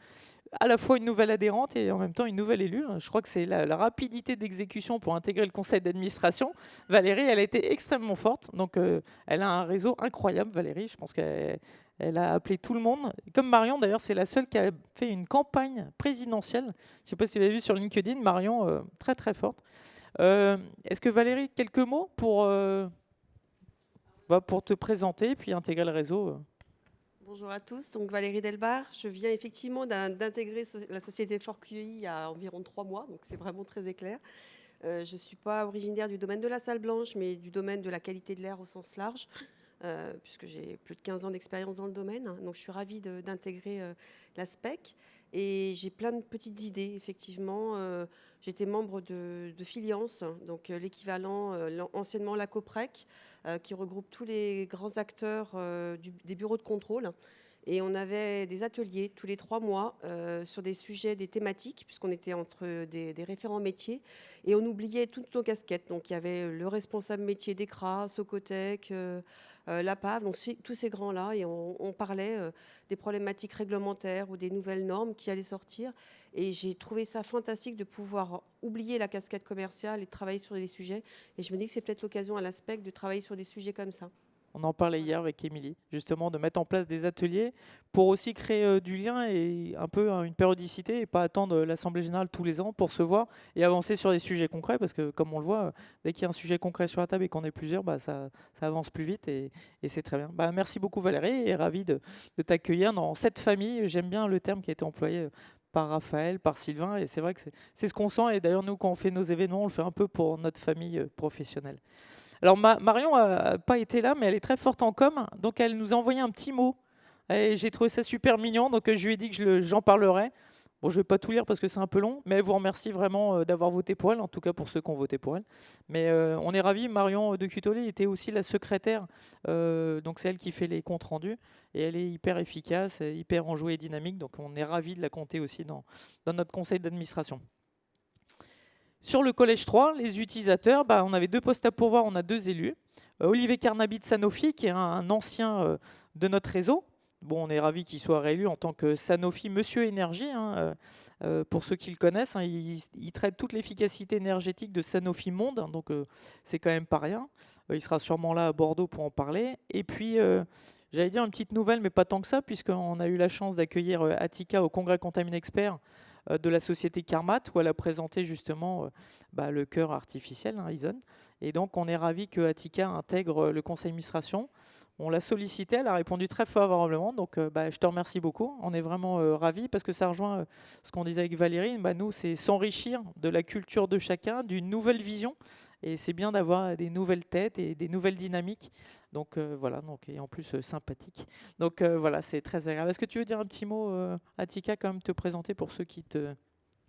à la fois une nouvelle adhérente et en même temps une nouvelle élue. Je crois que c'est la rapidité d'exécution pour intégrer le conseil d'administration. Valérie, elle a été extrêmement forte. Donc, elle a un réseau incroyable, Valérie. Je pense qu'elle a appelé tout le monde. Comme Marion, d'ailleurs, c'est la seule qui a fait une campagne présidentielle. Je ne sais pas si vous avez vu sur LinkedIn, Marion, très très forte. Est-ce que Valérie, quelques mots pour te présenter puis intégrer le réseau Bonjour à tous, donc Valérie Delbar. Je viens effectivement d'intégrer la société Fort-Cueilly il y a environ 3 mois, donc c'est vraiment très éclair. Je ne suis pas originaire du domaine de la salle blanche, mais du domaine de la qualité de l'air au sens large, puisque j'ai plus de 15 ans d'expérience dans le domaine. Donc je suis ravie d'intégrer la SPEC. Et j'ai plein de petites idées, effectivement. J'étais membre de Filiance, donc l'équivalent anciennement la COPREC, qui regroupe tous les grands acteurs des bureaux de contrôle. Et on avait des ateliers tous les 3 mois sur des sujets, des thématiques, puisqu'on était entre des référents métiers. Et on oubliait toutes nos casquettes. Donc il y avait le responsable métier d'ECRA, Socotec, l'APAV, donc tous ces grands-là. Et on parlait des problématiques réglementaires ou des nouvelles normes qui allaient sortir. Et j'ai trouvé ça fantastique de pouvoir oublier la casquette commerciale et de travailler sur des sujets. Et je me dis que c'est peut-être l'occasion à l'ASPEC de travailler sur des sujets comme ça. On en parlait hier avec Émilie, justement, de mettre en place des ateliers pour aussi créer du lien et un peu une périodicité et pas attendre l'Assemblée générale tous les ans pour se voir et avancer sur des sujets concrets parce que, comme on le voit, dès qu'il y a un sujet concret sur la table et qu'on est plusieurs, ça avance plus vite et c'est très bien. Merci beaucoup Valérie et ravi de t'accueillir dans cette famille. J'aime bien le terme qui a été employé par Raphaël, par Sylvain et c'est vrai que c'est ce qu'on sent et d'ailleurs nous quand on fait nos événements, on le fait un peu pour notre famille professionnelle. Alors Marion n'a pas été là, mais elle est très forte en com, donc elle nous a envoyé un petit mot. Et j'ai trouvé ça super mignon, donc je lui ai dit que j'en parlerai. Bon, je ne vais pas tout lire parce que c'est un peu long, mais elle vous remercie vraiment d'avoir voté pour elle, en tout cas pour ceux qui ont voté pour elle. Mais on est ravis, Marion Ducutoli était aussi la secrétaire, donc c'est elle qui fait les comptes rendus, et elle est hyper efficace, hyper enjouée et dynamique, donc on est ravis de la compter aussi dans notre conseil d'administration. Sur le collège 3, les utilisateurs, on avait 2 postes à pourvoir, on a 2 élus. Olivier Carnaby de Sanofi, qui est un ancien de notre réseau, bon, on est ravi qu'il soit réélu en tant que Sanofi Monsieur Énergie, hein, pour ceux qui le connaissent, hein, il traite toute l'efficacité énergétique de Sanofi Monde, hein, donc c'est quand même pas rien. Il sera sûrement là à Bordeaux pour en parler. Et puis, j'allais dire une petite nouvelle, mais pas tant que ça, puisqu'on a eu la chance d'accueillir Attica au Congrès Contamine Expert de la société Carmat, où elle a présenté justement le cœur artificiel, hein, Ison. Et donc, on est ravi que Attica intègre le conseil d'administration. On l'a sollicité, elle a répondu très favorablement, donc je te remercie beaucoup. On est vraiment ravis parce que ça rejoint ce qu'on disait avec Valérie. Nous, c'est s'enrichir de la culture de chacun, d'une nouvelle vision, et c'est bien d'avoir des nouvelles têtes et des nouvelles dynamiques. Donc voilà, et en plus sympathique. Donc voilà, c'est très agréable. Est-ce que tu veux dire un petit mot, Attica, quand même te présenter pour ceux qui ne te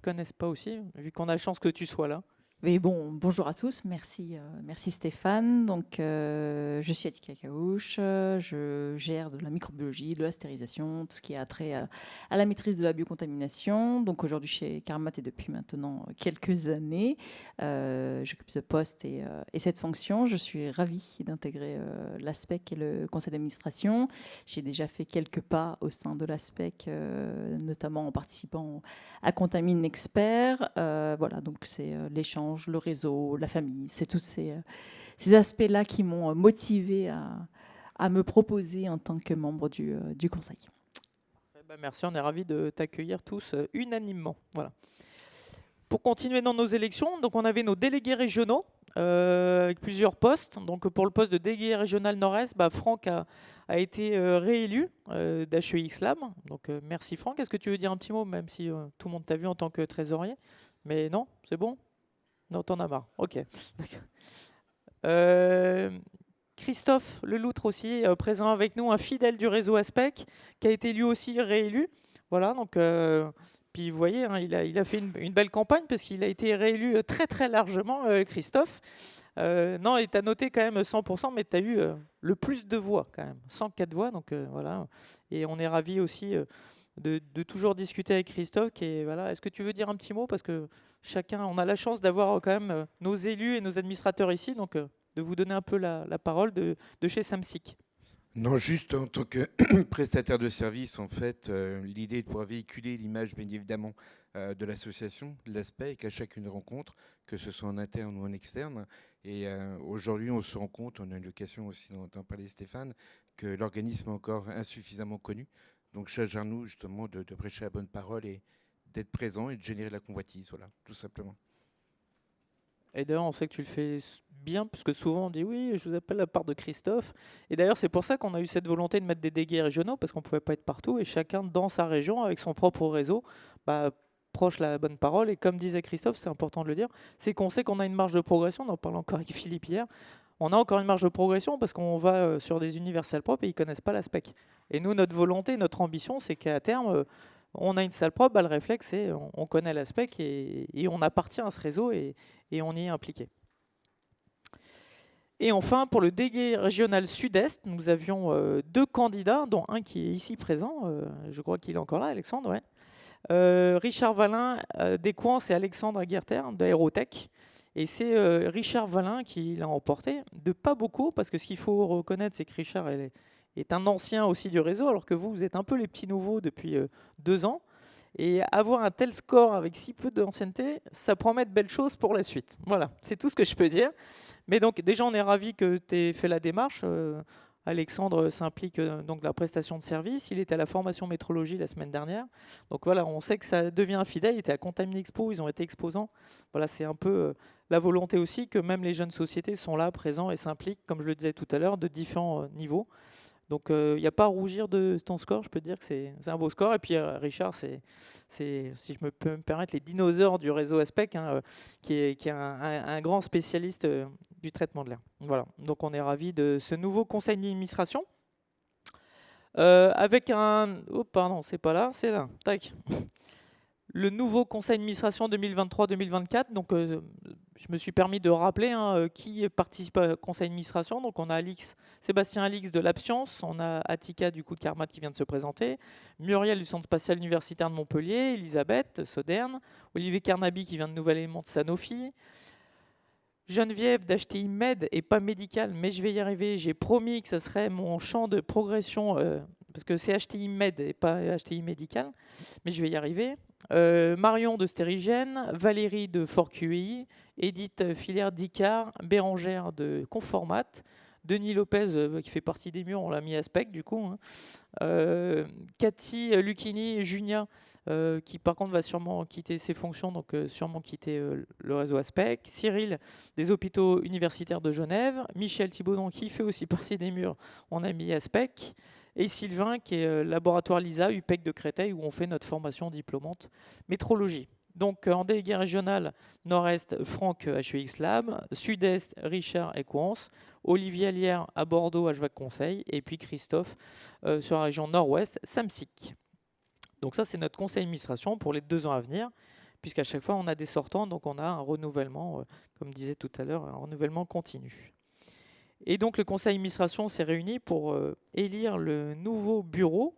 connaissent pas aussi, vu qu'on a la chance que tu sois là? Oui, bonjour à tous, merci Stéphane. Donc, je suis Attica Kaouche, je gère de la microbiologie, de la stérilisation, tout ce qui a trait à la maîtrise de la biocontamination. Donc aujourd'hui chez Carmat et depuis maintenant quelques années, j'occupe ce poste et cette fonction. Je suis ravie d'intégrer l'ASPEC et le conseil d'administration. J'ai déjà fait quelques pas au sein de l'ASPEC, notamment en participant à Contamine Expert. Voilà, donc c'est l'échange, le réseau, la famille, c'est tous ces aspects-là qui m'ont motivé à me proposer en tant que membre du conseil. Merci, on est ravis de t'accueillir tous unanimement. Voilà. Pour continuer dans nos élections, donc on avait nos délégués régionaux avec plusieurs postes. Donc pour le poste de délégué régional Nord-Est, Franck a été réélu d'HEX Lab. Donc merci Franck. Est-ce que tu veux dire un petit mot, même si tout le monde t'a vu en tant que trésorier? Mais non, c'est bon? Non, t'en as marre. Ok. Christophe Leloutre aussi, présent avec nous, un fidèle du réseau ASPEC, qui a été lui aussi réélu. Voilà, donc, puis vous voyez, hein, il a fait une belle campagne, parce qu'il a été réélu très très largement, Christophe. Non, et tu as noté quand même 100%, mais tu as eu le plus de voix quand même, 104 voix, donc voilà. Et on est ravis aussi de toujours discuter avec Christophe. Voilà. Est-ce que tu veux dire un petit mot, parce que chacun, on a la chance d'avoir quand même nos élus et nos administrateurs ici, donc de vous donner un peu la parole de chez Samsic. Non, juste en tant que prestataire de service, en fait, l'idée est de pouvoir véhiculer l'image, bien évidemment, de l'association, de l'aspect, qu'à chacune rencontre, que ce soit en interne ou en externe. Et aujourd'hui, on se rend compte, on a eu l'occasion aussi d'en parler Stéphane, que l'organisme est encore insuffisamment connu. Donc, charge à nous, justement, de prêcher la bonne parole et d'être présent et de générer la convoitise, voilà, tout simplement. Et d'ailleurs, on sait que tu le fais bien, parce que souvent on dit oui, je vous appelle de la part de Christophe. Et d'ailleurs, c'est pour ça qu'on a eu cette volonté de mettre des délégués régionaux, parce qu'on ne pouvait pas être partout, et chacun dans sa région, avec son propre réseau, proche la bonne parole. Et comme disait Christophe, c'est important de le dire, c'est qu'on sait qu'on a une marge de progression, on en parle encore avec Philippe hier, on a encore une marge de progression parce qu'on va sur des universels propres et ils ne connaissent pas la spec. Et nous, notre volonté, notre ambition, c'est qu'à terme, on a une salle propre, le réflexe, c'est on connaît la spec et on appartient à ce réseau et on y est impliqué. Et enfin, pour le délégué régional Sud-Est, nous avions 2 candidats, dont un qui est ici présent, je crois qu'il est encore là, Alexandre, ouais. Richard Valin d'Equans et Alexandre Aguerter d'Aérotech. Et c'est Richard Valin qui l'a emporté, de pas beaucoup, parce que ce qu'il faut reconnaître, c'est que Richard est un ancien aussi du réseau, alors que vous êtes un peu les petits nouveaux depuis 2 ans. Et avoir un tel score avec si peu d'ancienneté, ça promet de belles choses pour la suite. Voilà, c'est tout ce que je peux dire. Mais donc déjà, on est ravis que tu aies fait la démarche. Alexandre s'implique donc dans la prestation de service. Il était à la formation métrologie la semaine dernière. Donc voilà, on sait que ça devient un fidèle. Il était à Contamine Expo, ils ont été exposants. Voilà, c'est un peu la volonté aussi que même les jeunes sociétés sont là, présents et s'impliquent, comme je le disais tout à l'heure, de différents niveaux. Donc il n'y a pas à rougir de ton score, je peux te dire que c'est un beau score. Et puis Richard, c'est, si je peux me permettre, les dinosaures du réseau ASPEC, hein, qui est un grand spécialiste du traitement de l'air. Voilà, donc on est ravis de ce nouveau conseil d'administration. Avec un... Oh pardon, c'est pas là, c'est là. Tac. Le nouveau conseil d'administration 2023-2024. Donc, je me suis permis de rappeler qui participe au conseil d'administration. Donc, on a Sébastien Alix de l'Abscience, on a Attica du coup de Carmat qui vient de se présenter, Muriel du Centre spatial universitaire de Montpellier, Elisabeth Soderne, Olivier Carnaby qui vient de Nouvel Élément de Sanofi, Geneviève d'HTI Med et pas médical, mais je vais y arriver. J'ai promis que ce serait mon champ de progression parce que c'est HTI Med et pas HTI Médical, mais je vais y arriver. Marion de Stérigène, Valérie de Fort QI, Edith Filière d'Icar, Bérangère de Conformat, Denis Lopez qui fait partie des murs, on l'a mis à Spec du coup, hein. Cathy Lucchini, Junia, qui par contre va sûrement quitter ses fonctions, donc sûrement quitter le réseau Aspec. Cyril des hôpitaux universitaires de Genève. Michel Thibaudon qui fait aussi partie des murs, on a mis Aspec. Et Sylvain qui est laboratoire LISA, UPEC de Créteil, où on fait notre formation diplômante métrologie. Donc en délégué régional, Nord-Est, Franck HUX Lab, Sud-Est, Richard Equance, Olivier Allière à Bordeaux, HVAC Conseil, et puis Christophe sur la région Nord-Ouest, SAMSIC. Donc ça, c'est notre conseil d'administration pour les 2 ans à venir, puisqu'à chaque fois, on a des sortants, donc on a un renouvellement, comme disait tout à l'heure, un renouvellement continu. Et donc le conseil d'administration s'est réuni pour élire le nouveau bureau,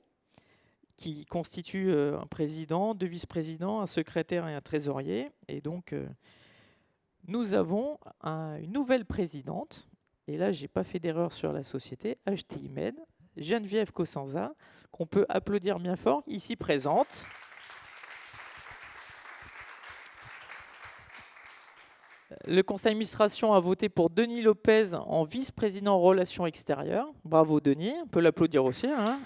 qui constitue un président, 2 vice-présidents, un secrétaire et un trésorier. Et donc, nous avons une nouvelle présidente. Et là, je n'ai pas fait d'erreur sur la société, HTI Med, Geneviève Cossenza, qu'on peut applaudir bien fort, ici présente. Le conseil d'administration a voté pour Denis Lopez en vice-président relations extérieures. Bravo Denis, on peut l'applaudir aussi, hein.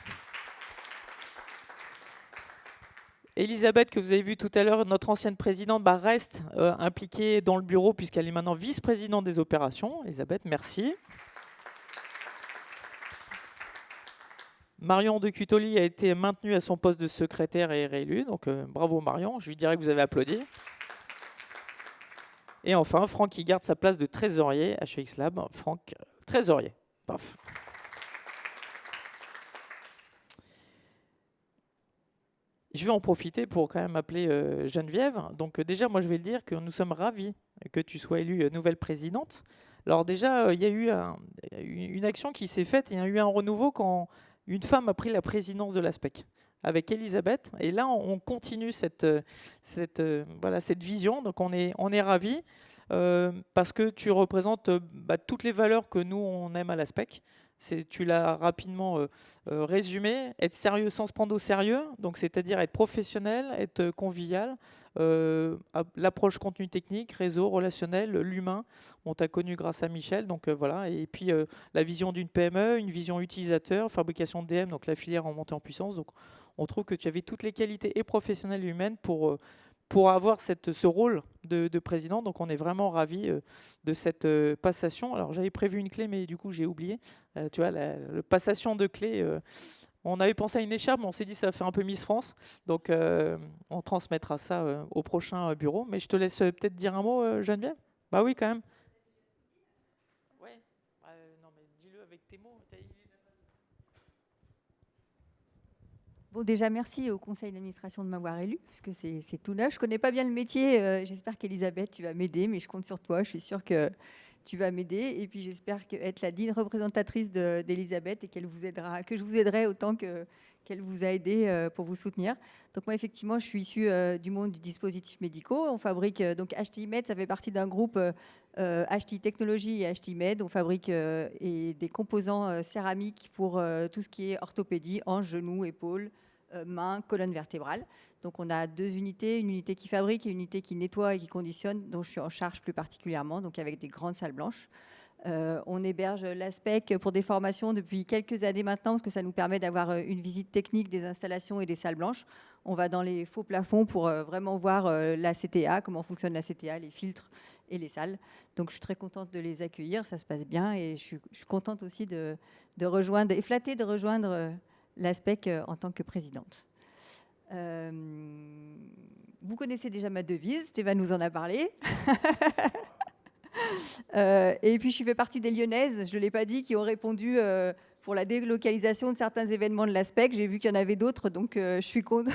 Elisabeth, que vous avez vu tout à l'heure, notre ancienne présidente, reste impliquée dans le bureau puisqu'elle est maintenant vice-présidente des opérations. Elisabeth, merci. Marion de Cutoli a été maintenue à son poste de secrétaire et réélue. Donc bravo Marion, je lui dirais que vous avez applaudi. Et enfin, Franck qui garde sa place de trésorier à HUX Lab. Franck, trésorier. Paf. Je vais en profiter pour quand même appeler Geneviève. Donc déjà, moi je vais le dire que nous sommes ravis que tu sois élue nouvelle présidente. Alors déjà, il y a eu une action qui s'est faite, il y a eu un renouveau quand une femme a pris la présidence de l'ASPEC avec Elisabeth. Et là, on continue cette vision. Donc on est ravis parce que tu représentes toutes les valeurs que nous, on aime à l'ASPEC. Tu l'as rapidement résumé, être sérieux sans se prendre au sérieux, donc c'est-à-dire être professionnel, être convivial, l'approche contenu technique, réseau, relationnel, l'humain. On t'a connu grâce à Michel, donc voilà. Et puis la vision d'une PME, une vision utilisateur, fabrication de DM, donc la filière en montée en puissance. Donc on trouve que tu avais toutes les qualités et professionnelles et humaines pour avoir ce rôle de président. Donc on est vraiment ravis de cette passation. Alors j'avais prévu une clé, mais du coup j'ai oublié. Tu vois, la passation de clé, on avait pensé à une écharpe, mais on s'est dit ça va faire un peu Miss France. Donc on transmettra ça au prochain bureau. Mais je te laisse peut-être dire un mot, Geneviève. Bah oui, quand même. Ouais. Non, mais dis-le avec tes mots. Bon, déjà, merci au conseil d'administration de m'avoir élu, parce que c'est tout neuf. Je ne connais pas bien le métier. J'espère qu'Elisabeth, tu vas m'aider, mais je compte sur toi. Je suis sûre que tu vas m'aider. Et puis, j'espère être la digne représentatrice d'Elisabeth et que je vous aiderai autant qu'elle vous a aidé pour vous soutenir. Donc, moi, effectivement, je suis issue du monde du dispositif médicaux. On fabrique, donc HTI Med, ça fait partie d'un groupe HTI Technologies et HTI Med. On fabrique des composants céramiques pour tout ce qui est orthopédie, hanches, genoux, épaules, mains, colonne vertébrale. Donc on a 2 unités, une unité qui fabrique et une unité qui nettoie et qui conditionne, dont je suis en charge plus particulièrement, donc avec des grandes salles blanches. On héberge l'ASPEC pour des formations depuis quelques années maintenant, parce que ça nous permet d'avoir une visite technique des installations et des salles blanches. On va dans les faux plafonds pour vraiment voir la CTA, comment fonctionne la CTA, les filtres et les salles. Donc je suis très contente de les accueillir, ça se passe bien, et je suis contente aussi de rejoindre, et flattée de rejoindre l'ASPEC en tant que présidente. Vous connaissez déjà ma devise, Stéphane nous en a parlé. Et puis je fais partie des Lyonnaises, je ne l'ai pas dit, qui ont répondu pour la délocalisation de certains événements de l'ASPEC. J'ai vu qu'il y en avait d'autres, donc je suis contente.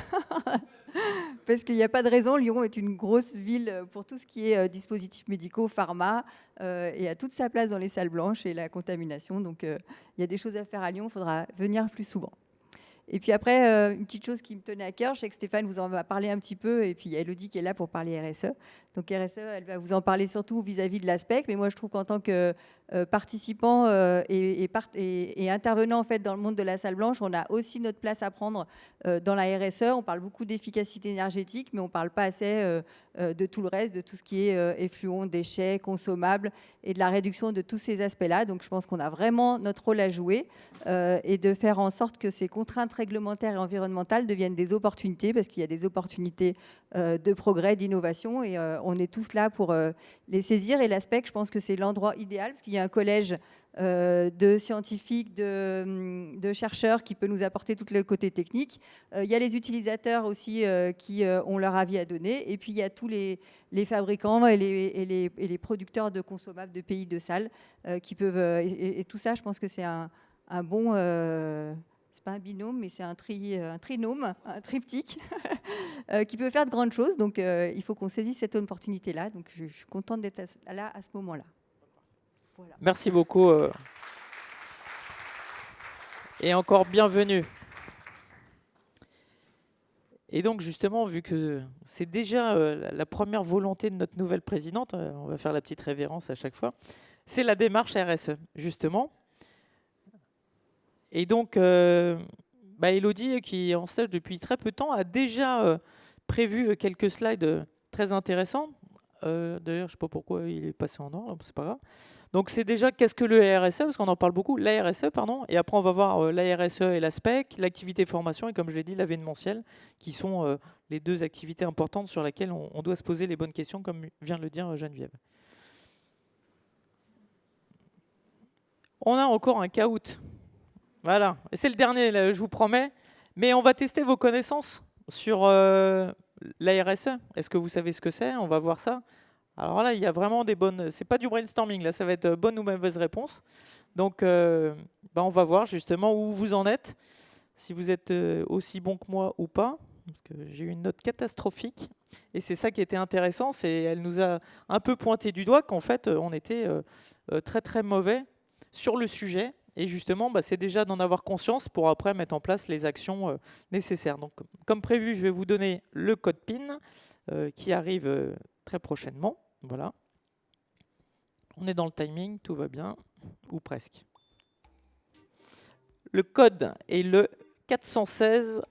Parce qu'il n'y a pas de raison, Lyon est une grosse ville pour tout ce qui est dispositifs médicaux, pharma, et a toute sa place dans les salles blanches et la contamination. Donc il y a des choses à faire à Lyon, il faudra venir plus souvent. Et puis après, une petite chose qui me tenait à cœur, je sais que Stéphane vous en va parler un petit peu, et puis il y a Elodie qui est là pour parler RSE. Donc RSE, elle va vous en parler surtout vis-à-vis de l'aspect, mais moi je trouve qu'en tant que participant et intervenant en fait dans le monde de la salle blanche, on a aussi notre place à prendre dans la RSE. On parle beaucoup d'efficacité énergétique, mais on ne parle pas assez de tout le reste, de tout ce qui est effluents, déchets, consommables, et de la réduction de tous ces aspects-là. Donc je pense qu'on a vraiment notre rôle à jouer et de faire en sorte que ces contraintes réglementaires et environnementales deviennent des opportunités, parce qu'il y a des opportunités de progrès, d'innovation, et on est tous là pour les saisir. Et l'aspect, je pense que c'est l'endroit idéal, parce qu'il y a un collège de scientifiques, de chercheurs qui peut nous apporter tout le côté technique. Il y a les utilisateurs aussi qui ont leur avis à donner. Et puis, il y a tous les fabricants et les producteurs de consommables de pays de salles qui peuvent... Et tout ça, je pense que c'est un bon... c'est pas un binôme, mais c'est un trinôme, un triptyque qui peut faire de grandes choses. Donc, il faut qu'on saisisse cette opportunité-là. Donc, je suis contente d'être là à ce moment-là. Voilà. Merci beaucoup. Et encore bienvenue. Et donc, justement, vu que c'est déjà la première volonté de notre nouvelle présidente, on va faire la petite révérence à chaque fois, c'est la démarche RSE, justement. Et donc, Elodie, qui est en stage depuis très peu de temps, a déjà prévu quelques slides très intéressants. D'ailleurs, je ne sais pas pourquoi il est passé en or, c'est pas grave. Donc, c'est déjà qu'est-ce que le RSE, parce qu'on en parle beaucoup, la RSE, pardon. Et après, on va voir la RSE et la SPEC, l'activité formation et, comme je l'ai dit, l'événementiel, qui sont les deux activités importantes sur lesquelles on doit se poser les bonnes questions, comme vient de le dire Geneviève. On a encore un caout. Voilà, et c'est le dernier, là, je vous promets. Mais on va tester vos connaissances sur la RSE. Est-ce que vous savez ce que c'est? On va voir ça. Alors là, il y a vraiment des bonnes... C'est pas du brainstorming, là, ça va être bonne ou mauvaise réponse. Donc, on va voir justement où vous en êtes, si vous êtes aussi bon que moi ou pas, parce que j'ai eu une note catastrophique. Et c'est ça qui était intéressant, c'est elle nous a un peu pointé du doigt qu'en fait, on était très très mauvais sur le sujet. Et justement, c'est déjà d'en avoir conscience pour après mettre en place les actions nécessaires. Donc, comme prévu, je vais vous donner le code PIN qui arrive très prochainement. Voilà. On est dans le timing, tout va bien, ou presque. Le code est le 416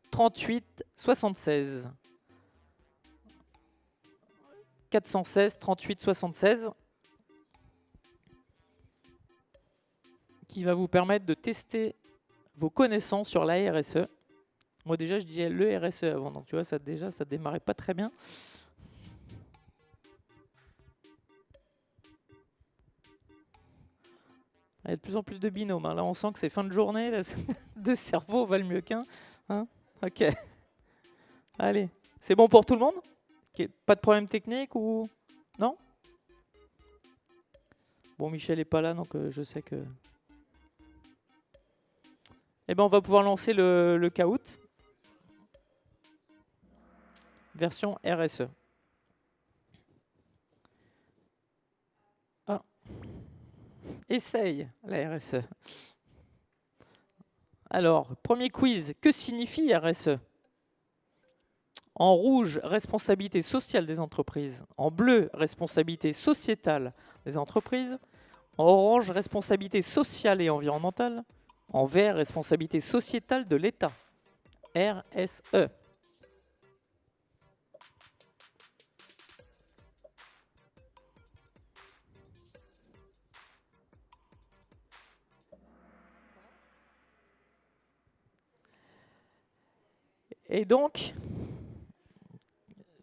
38 76. 416 38 76. Qui va vous permettre de tester vos connaissances sur la RSE. Moi déjà, je disais le RSE avant, donc tu vois, ça démarrait pas très bien. Il y a de plus en plus de binômes. Hein. Là, on sent que c'est fin de journée. Là, deux cerveaux valent mieux qu'un. Hein, ok. Allez, c'est bon pour tout le monde? Pas de problème technique ou... Non? Bon, Michel n'est pas là, donc je sais que... Eh ben, on va pouvoir lancer le caout. Version RSE. Ah. Essaye la RSE. Alors, premier quiz. Que signifie RSE? En rouge, responsabilité sociale des entreprises. En bleu, responsabilité sociétale des entreprises. En orange, responsabilité sociale et environnementale. En vert, responsabilité sociétale de l'État. RSE. Et donc,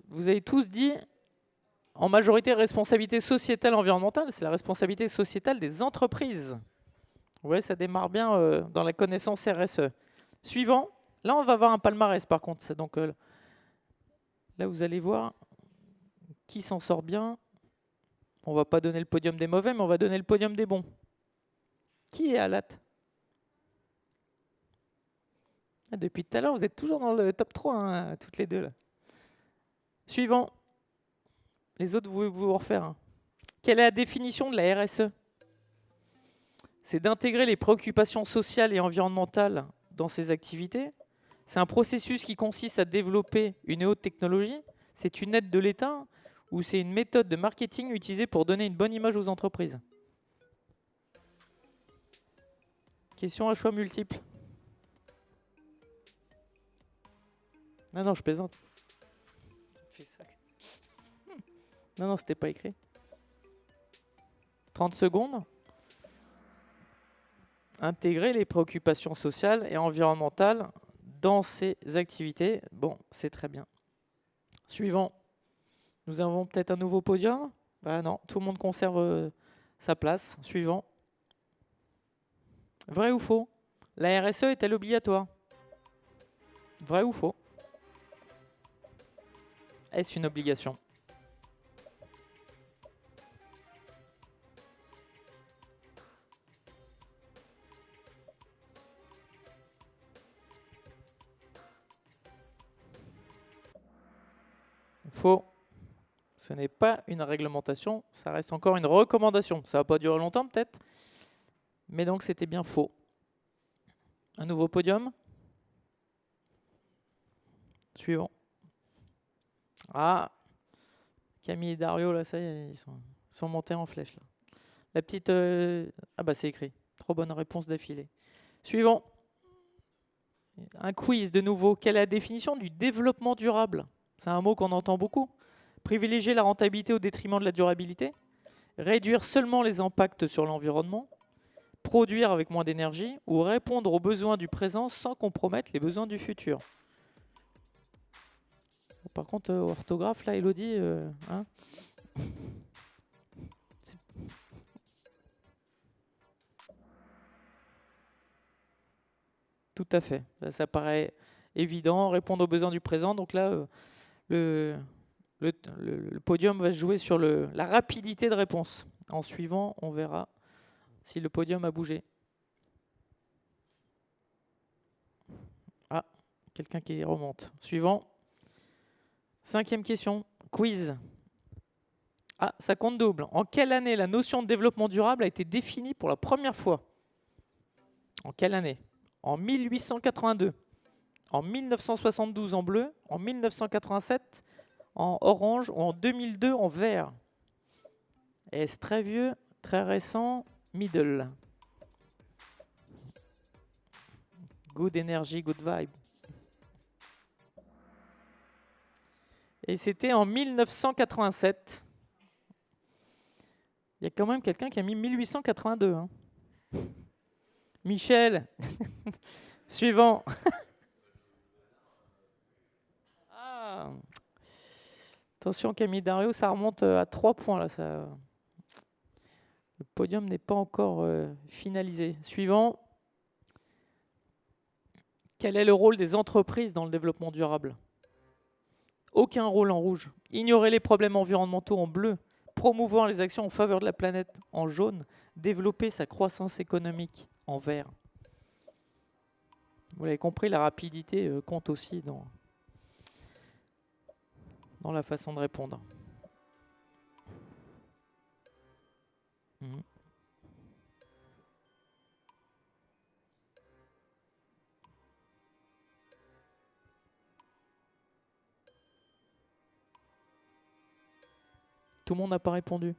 vous avez tous dit, en majorité, responsabilité sociétale environnementale, c'est la responsabilité sociétale des entreprises. Vous voyez, ça démarre bien dans la connaissance RSE. Suivant, là on va voir un palmarès par contre. Donc, là vous allez voir qui s'en sort bien. On ne va pas donner le podium des mauvais, mais on va donner le podium des bons. Qui est à l'AT? Depuis tout à l'heure, vous êtes toujours dans le top 3, hein, toutes les deux. Là. Suivant. Les autres, vous vous refaire. Hein. Quelle est la définition de la RSE? C'est d'intégrer les préoccupations sociales et environnementales dans ses activités. C'est un processus qui consiste à développer une haute technologie. C'est une aide de l'État ou c'est une méthode de marketing utilisée pour donner une bonne image aux entreprises? Question à choix multiples. Non, je plaisante. Non, c'était pas écrit. 30 secondes. Intégrer les préoccupations sociales et environnementales dans ses activités. Bon, c'est très bien. Suivant. Nous avons peut-être un nouveau podium? Bah non, tout le monde conserve sa place. Suivant. Vrai ou faux? La RSE est-elle obligatoire? Vrai ou faux? Est-ce une obligation? Faux. Ce n'est pas une réglementation, ça reste encore une recommandation. Ça va pas durer longtemps peut-être, mais donc c'était bien faux. Un nouveau podium. Suivant. Ah, Camille et Dario, là, ça y est, ils sont montés en flèche. Là. La petite... Ah bah c'est écrit. 3 bonnes réponses d'affilée. Suivant. Un quiz de nouveau. Quelle est la définition du développement durable? C'est un mot qu'on entend beaucoup. Privilégier la rentabilité au détriment de la durabilité. Réduire seulement les impacts sur l'environnement. Produire avec moins d'énergie. Ou répondre aux besoins du présent sans compromettre les besoins du futur. Par contre, orthographe, là, Elodie, hein. Tout à fait. Ça paraît évident, répondre aux besoins du présent. Donc là, le podium va se jouer sur la rapidité de réponse. En suivant, on verra si le podium a bougé. Ah, quelqu'un qui remonte. Suivant. 5e question, quiz. Ah, ça compte double. En quelle année la notion de développement durable a été définie pour la première fois? En quelle année? En 1882, en 1972 en bleu, en 1987 en orange ou en 2002 en vert? Est-ce très vieux, très récent, middle? Good energy, good vibe. Et c'était en 1987. Il y a quand même quelqu'un qui a mis 1882. Hein. Michel. Suivant. Ah. Attention Camille Dario, ça remonte à 3 points. Là, ça... Le podium n'est pas encore finalisé. Suivant. Quel est le rôle des entreprises dans le développement durable? Aucun rôle en rouge. Ignorer les problèmes environnementaux en bleu. Promouvoir les actions en faveur de la planète en jaune. Développer sa croissance économique en vert. Vous l'avez compris, la rapidité compte aussi dans la façon de répondre. Tout le monde n'a pas répondu.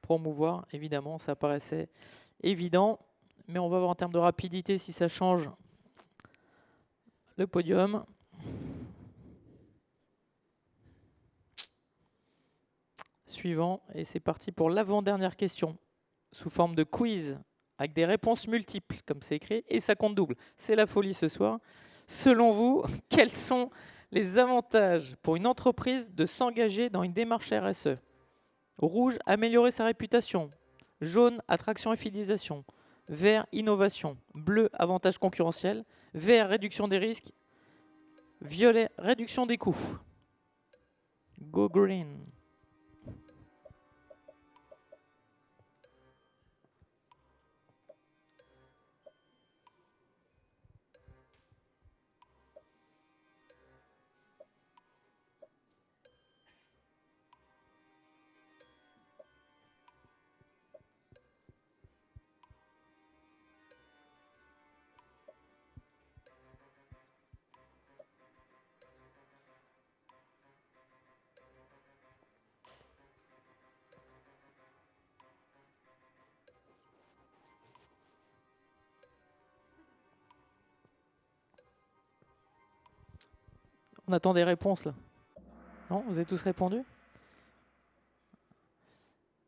Promouvoir, évidemment, ça paraissait évident. Mais on va voir en termes de rapidité si ça change le podium. Suivant, et c'est parti pour l'avant-dernière question, sous forme de quiz, avec des réponses multiples, comme c'est écrit, et ça compte double. C'est la folie ce soir. Selon vous, quels sont les avantages pour une entreprise de s'engager dans une démarche RSE? Rouge, améliorer sa réputation. Jaune, attraction et fidélisation. Vert, innovation. Bleu, avantage concurrentiel. Vert, réduction des risques. Violet, réduction des coûts. Go green. On attend des réponses là. Non, vous avez tous répondu?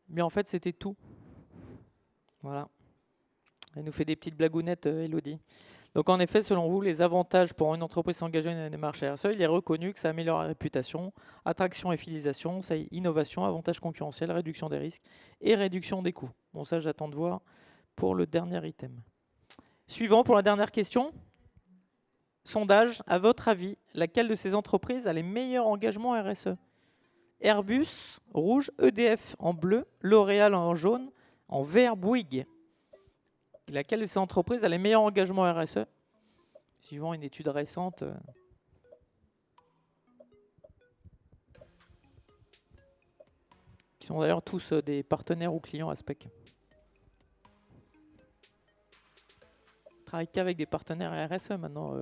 Mais en fait, c'était tout. Voilà. Elle nous fait des petites blagounettes, Elodie. Donc en effet, selon vous, les avantages pour une entreprise s'engager dans une démarche RSE, il est reconnu que ça améliore la réputation, attraction et fidélisation, ça y est, innovation, avantage concurrentiel, réduction des risques et réduction des coûts. Bon, ça, j'attends de voir pour le dernier item. Suivant, pour la dernière question. Sondage, à votre avis, laquelle de ces entreprises a les meilleurs engagements RSE? Airbus, rouge, EDF en bleu, L'Oréal en jaune, en vert, Bouygues. Laquelle de ces entreprises a les meilleurs engagements RSE? Suivant une étude récente. Qui sont d'ailleurs tous des partenaires ou clients Aspect. On travaille qu'avec des partenaires RSE maintenant.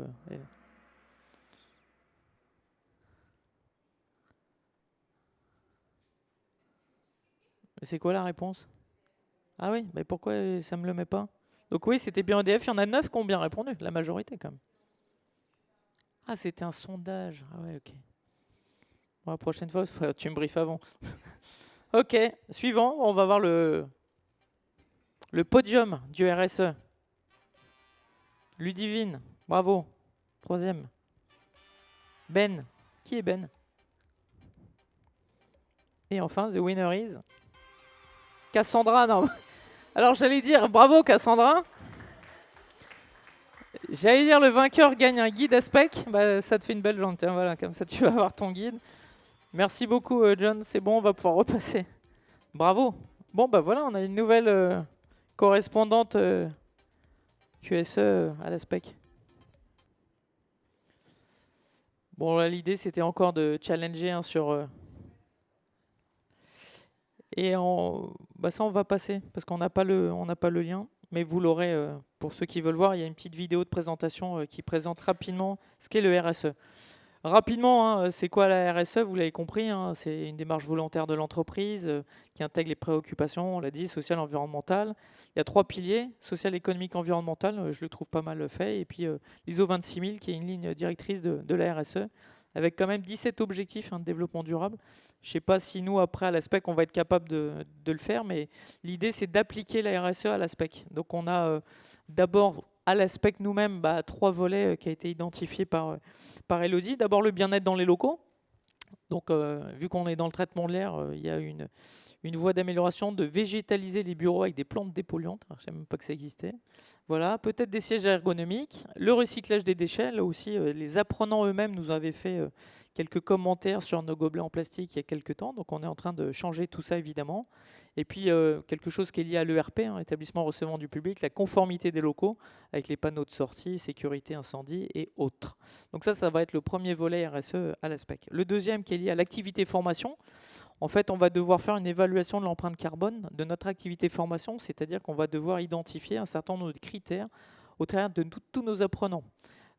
C'est quoi la réponse? Ah oui, mais pourquoi ça ne me le met pas? Donc oui, c'était bien EDF, il y en a 9 qui ont bien répondu, la majorité quand même. Ah, c'était un sondage. Ah ouais, ok. Bon, la prochaine fois, tu me briefes avant. Ok, suivant, on va voir le podium du RSE. Ludivine, bravo. Troisième. Ben, qui est Ben? Et enfin, the winner is Cassandra. Non. Alors j'allais dire bravo Cassandra. J'allais dire le vainqueur gagne un guide Aspect. Bah, ça te fait une belle jambe. Tiens, voilà, comme ça tu vas avoir ton guide. Merci beaucoup John, c'est bon, on va pouvoir repasser. Bravo. Bon bah voilà, on a une nouvelle correspondante QSE à l'Aspect. Bon là l'idée c'était encore de challenger sur... Et ça, on va passer, parce qu'on n'a pas le lien. Mais vous l'aurez, pour ceux qui veulent voir, il y a une petite vidéo de présentation qui présente rapidement ce qu'est le RSE. Rapidement, hein, c'est quoi la RSE? Vous l'avez compris, hein, c'est une démarche volontaire de l'entreprise qui intègre les préoccupations, on l'a dit, sociales, environnementales. Il y a 3 piliers, social, économique, environnemental, je le trouve pas mal fait. Et puis l'ISO 26000, qui est une ligne directrice de la RSE, avec quand même 17 objectifs de développement durable. Je ne sais pas si nous, après, à l'Aspect, on va être capable de le faire, mais l'idée, c'est d'appliquer la RSE à l'Aspect. Donc, on a d'abord, à l'Aspect nous-mêmes, 3 volets qui ont été identifiés par Elodie. D'abord, le bien-être dans les locaux. Donc, vu qu'on est dans le traitement de l'air, il y a une voie d'amélioration de végétaliser les bureaux avec des plantes dépolluantes. Je ne savais même pas que ça existait. Voilà, peut-être des sièges ergonomiques, le recyclage des déchets. Là aussi, les apprenants eux-mêmes nous avaient fait quelques commentaires sur nos gobelets en plastique il y a quelques temps. Donc, on est en train de changer tout ça, évidemment. Et puis, quelque chose qui est lié à l'ERP, établissement recevant du public, la conformité des locaux avec les panneaux de sortie, sécurité, incendie et autres. Donc ça va être le premier volet RSE à l'Aspect. Le deuxième qui est lié à l'activité formation. En fait, on va devoir faire une évaluation de l'empreinte carbone de notre activité formation, c'est-à-dire qu'on va devoir identifier un certain nombre de critères au travers de tous nos apprenants.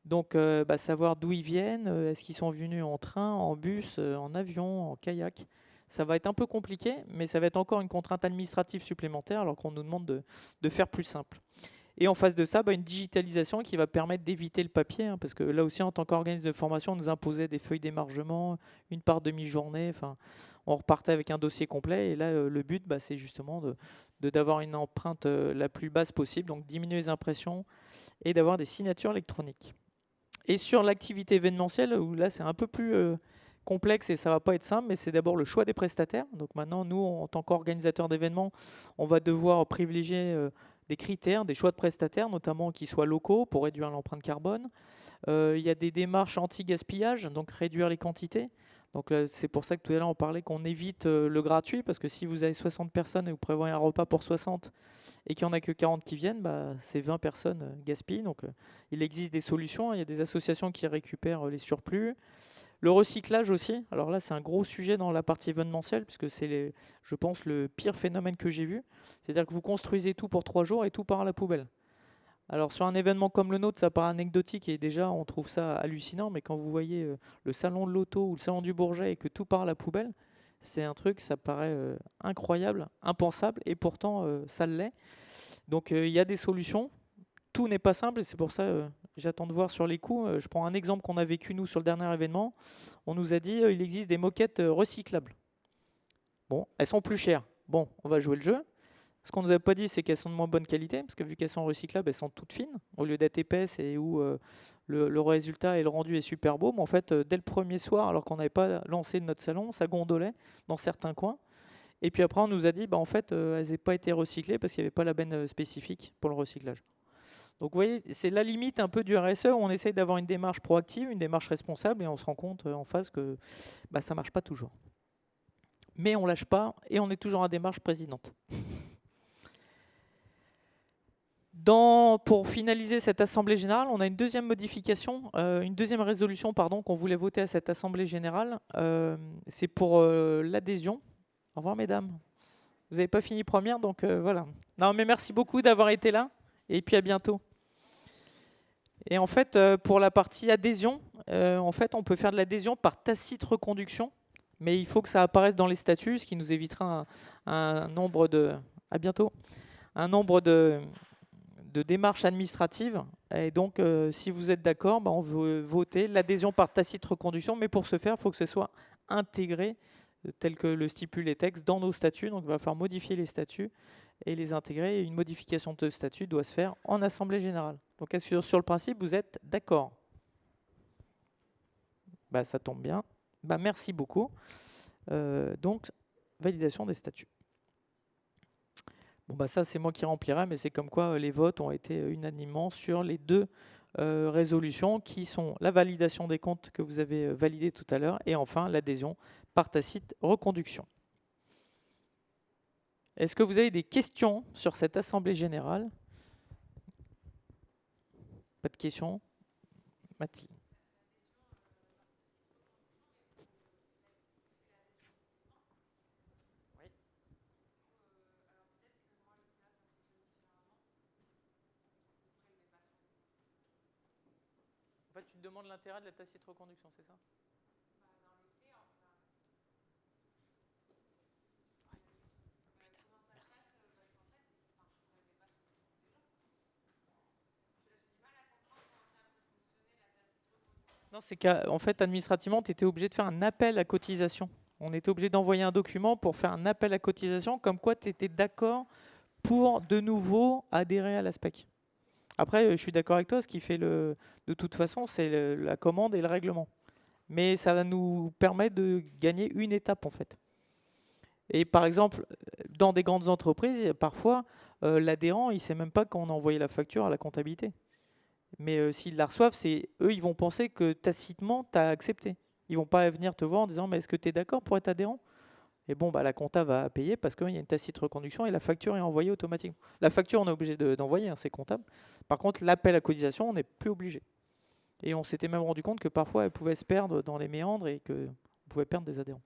Donc, savoir d'où ils viennent, est-ce qu'ils sont venus en train, en bus, en avion, en kayak. Ça va être un peu compliqué, mais ça va être encore une contrainte administrative supplémentaire, alors qu'on nous demande de faire plus simple. Et en face de ça, une digitalisation qui va permettre d'éviter le papier, parce que là aussi, en tant qu'organisme de formation, on nous imposait des feuilles d'émargement, une par demi-journée, on repartait avec un dossier complet. Et là, le but, c'est justement d'avoir une empreinte la plus basse possible, donc diminuer les impressions et d'avoir des signatures électroniques. Et sur l'activité événementielle, où là, c'est un peu plus complexe et ça ne va pas être simple, mais c'est d'abord le choix des prestataires. Donc maintenant, nous, en tant qu'organisateurs d'événements, on va devoir privilégier des critères, des choix de prestataires, notamment qui soient locaux pour réduire l'empreinte carbone. Il y a des démarches anti-gaspillage, donc réduire les quantités. Donc c'est pour ça que tout à l'heure on parlait qu'on évite le gratuit, parce que si vous avez 60 personnes et vous prévoyez un repas pour 60 et qu'il n'y en a que 40 qui viennent, ces 20 personnes gaspillent. Donc il existe des solutions, il y a des associations qui récupèrent les surplus. Le recyclage aussi, alors là c'est un gros sujet dans la partie événementielle, puisque c'est, je pense, le pire phénomène que j'ai vu. C'est-à-dire que vous construisez tout pour 3 jours et tout part à la poubelle. Alors sur un événement comme le nôtre, ça paraît anecdotique et déjà on trouve ça hallucinant, mais quand vous voyez le salon de l'auto ou le salon du Bourget et que tout part à la poubelle, c'est un truc, ça paraît incroyable, impensable, et pourtant ça l'est. Donc il y a des solutions, tout n'est pas simple, et c'est pour ça J'attends de voir sur les coûts. Je prends un exemple qu'on a vécu nous sur le dernier événement. On nous a dit il existe des moquettes recyclables. Bon, elles sont plus chères. Bon, on va jouer le jeu. Ce qu'on nous a pas dit, c'est qu'elles sont de moins bonne qualité, parce que vu qu'elles sont recyclables, elles sont toutes fines, au lieu d'être épaisses et où le résultat et le rendu est super beau. Mais en fait, dès le premier soir, alors qu'on n'avait pas lancé notre salon, ça gondolait dans certains coins. Et puis après, on nous a dit, en fait, elles n'avaient pas été recyclées parce qu'il n'y avait pas la benne spécifique pour le recyclage. Donc vous voyez, c'est la limite un peu du RSE, où on essaye d'avoir une démarche proactive, une démarche responsable, et on se rend compte en face que ça ne marche pas toujours. Mais on ne lâche pas, et on est toujours en démarche présidente. Pour finaliser cette Assemblée générale, on a une deuxième modification, une deuxième résolution qu'on voulait voter à cette Assemblée générale. C'est pour l'adhésion. Au revoir, mesdames. Vous n'avez pas fini première, donc voilà. Non, mais merci beaucoup d'avoir été là, et puis à bientôt. Et en fait, pour la partie adhésion, en fait, on peut faire de l'adhésion par tacite reconduction, mais il faut que ça apparaisse dans les statuts, ce qui nous évitera un nombre de... À bientôt. Un nombre de démarches administratives. Et donc, si vous êtes d'accord, on veut voter l'adhésion par tacite reconduction, mais pour ce faire, il faut que ce soit intégré, tel que le stipulent les textes, dans nos statuts. Donc, il va falloir modifier les statuts et les intégrer. Et une modification de statut doit se faire en Assemblée générale. Donc, est-ce que sur le principe, vous êtes d'accord? Ça tombe bien. Merci beaucoup. Donc, validation des statuts. Bon, ça, c'est moi qui remplirai, mais c'est comme quoi les votes ont été unanimement sur les deux résolutions qui sont la validation des comptes que vous avez validés tout à l'heure et enfin l'adhésion par tacite reconduction. Est-ce que vous avez des questions sur cette Assemblée générale? Pas de questions? Mathilde. Tu te demandes l'intérêt de la tacite reconduction, c'est ça? Merci. Non, c'est qu'en fait, administrativement, tu étais obligé de faire un appel à cotisation. On était obligé d'envoyer un document pour faire un appel à cotisation, comme quoi tu étais d'accord pour de nouveau adhérer à l'ASPEC. Après, je suis d'accord avec toi, ce qui fait de toute façon, c'est la commande et le règlement. Mais ça va nous permettre de gagner une étape, en fait. Et par exemple, dans des grandes entreprises, parfois, l'adhérent, il ne sait même pas quand on a envoyé la facture à la comptabilité. Mais s'ils la reçoivent, eux, ils vont penser que tacitement, tu as accepté. Ils ne vont pas venir te voir en disant « mais est-ce que tu es d'accord pour être adhérent ?» Et bon, la compta va payer parce qu'il y a une tacite reconduction et la facture est envoyée automatiquement. La facture, on est obligé d'envoyer, c'est comptable. Par contre, l'appel à cotisation, on n'est plus obligé. Et on s'était même rendu compte que parfois, elle pouvait se perdre dans les méandres et qu'on pouvait perdre des adhérents.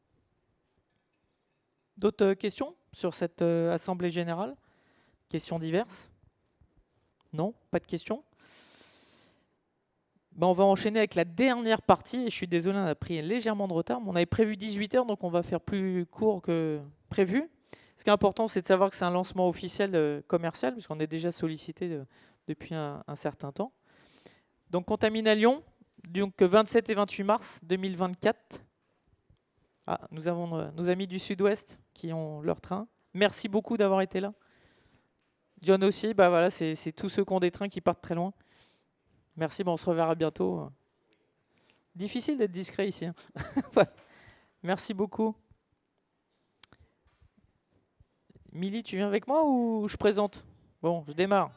D'autres questions sur cette Assemblée générale? Questions diverses? Non? Pas de questions? On va enchaîner avec la dernière partie. Et je suis désolé, on a pris légèrement de retard. Mais on avait prévu 18h, donc on va faire plus court que prévu. Ce qui est important, c'est de savoir que c'est un lancement officiel commercial, puisqu'on est déjà sollicité depuis un certain temps. Donc, Contamine Lyon, donc 27 et 28 mars 2024. Ah, nous avons nos amis du Sud-Ouest qui ont leur train. Merci beaucoup d'avoir été là. John aussi, voilà, c'est tous ceux qui ont des trains qui partent très loin. Merci, on se reverra bientôt. Difficile d'être discret ici. Hein. Merci beaucoup. Milly, tu viens avec moi ou je présente? Bon, je démarre.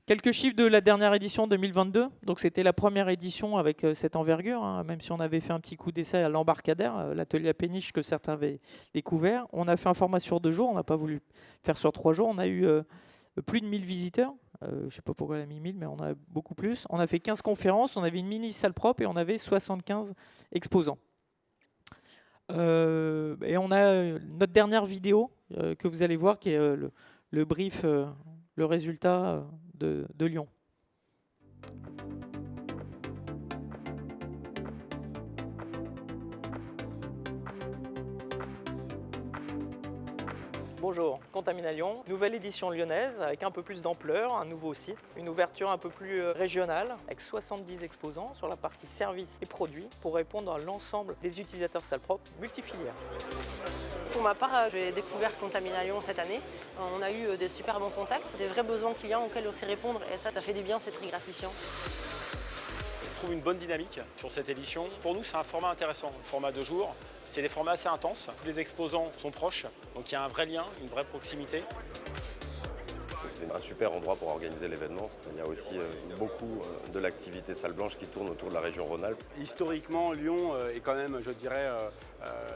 Quelques chiffres de la dernière édition 2022. Donc, c'était la première édition avec cette envergure, hein, même si on avait fait un petit coup d'essai à l'embarcadère, l'atelier à péniche que certains avaient découvert. On a fait un format sur 2 jours, on n'a pas voulu faire sur 3 jours. On a eu plus de 1000 visiteurs. Je ne sais pas pourquoi elle a mis 1000, mais on a beaucoup plus. On a fait 15 conférences, on avait une mini salle propre et on avait 75 exposants. Et on a notre dernière vidéo que vous allez voir qui est le brief, le résultat de Lyon. Bonjour, Contamine à Lyon, nouvelle édition lyonnaise avec un peu plus d'ampleur, un nouveau site, une ouverture un peu plus régionale avec 70 exposants sur la partie services et produits pour répondre à l'ensemble des utilisateurs salles propres multifilières. Pour ma part, j'ai découvert Contamine à Lyon cette année. On a eu des super bons contacts, des vrais besoins clients auxquels on sait répondre et ça fait du bien, c'est très gratifiant. Je trouve une bonne dynamique sur cette édition. Pour nous, c'est un format intéressant, le format de jour. C'est des formats assez intenses. Tous les exposants sont proches, donc il y a un vrai lien, une vraie proximité. C'est un super endroit pour organiser l'événement. Il y a aussi beaucoup de l'activité salle blanche qui tourne autour de la région Rhône-Alpes. Historiquement, Lyon est quand même, je dirais,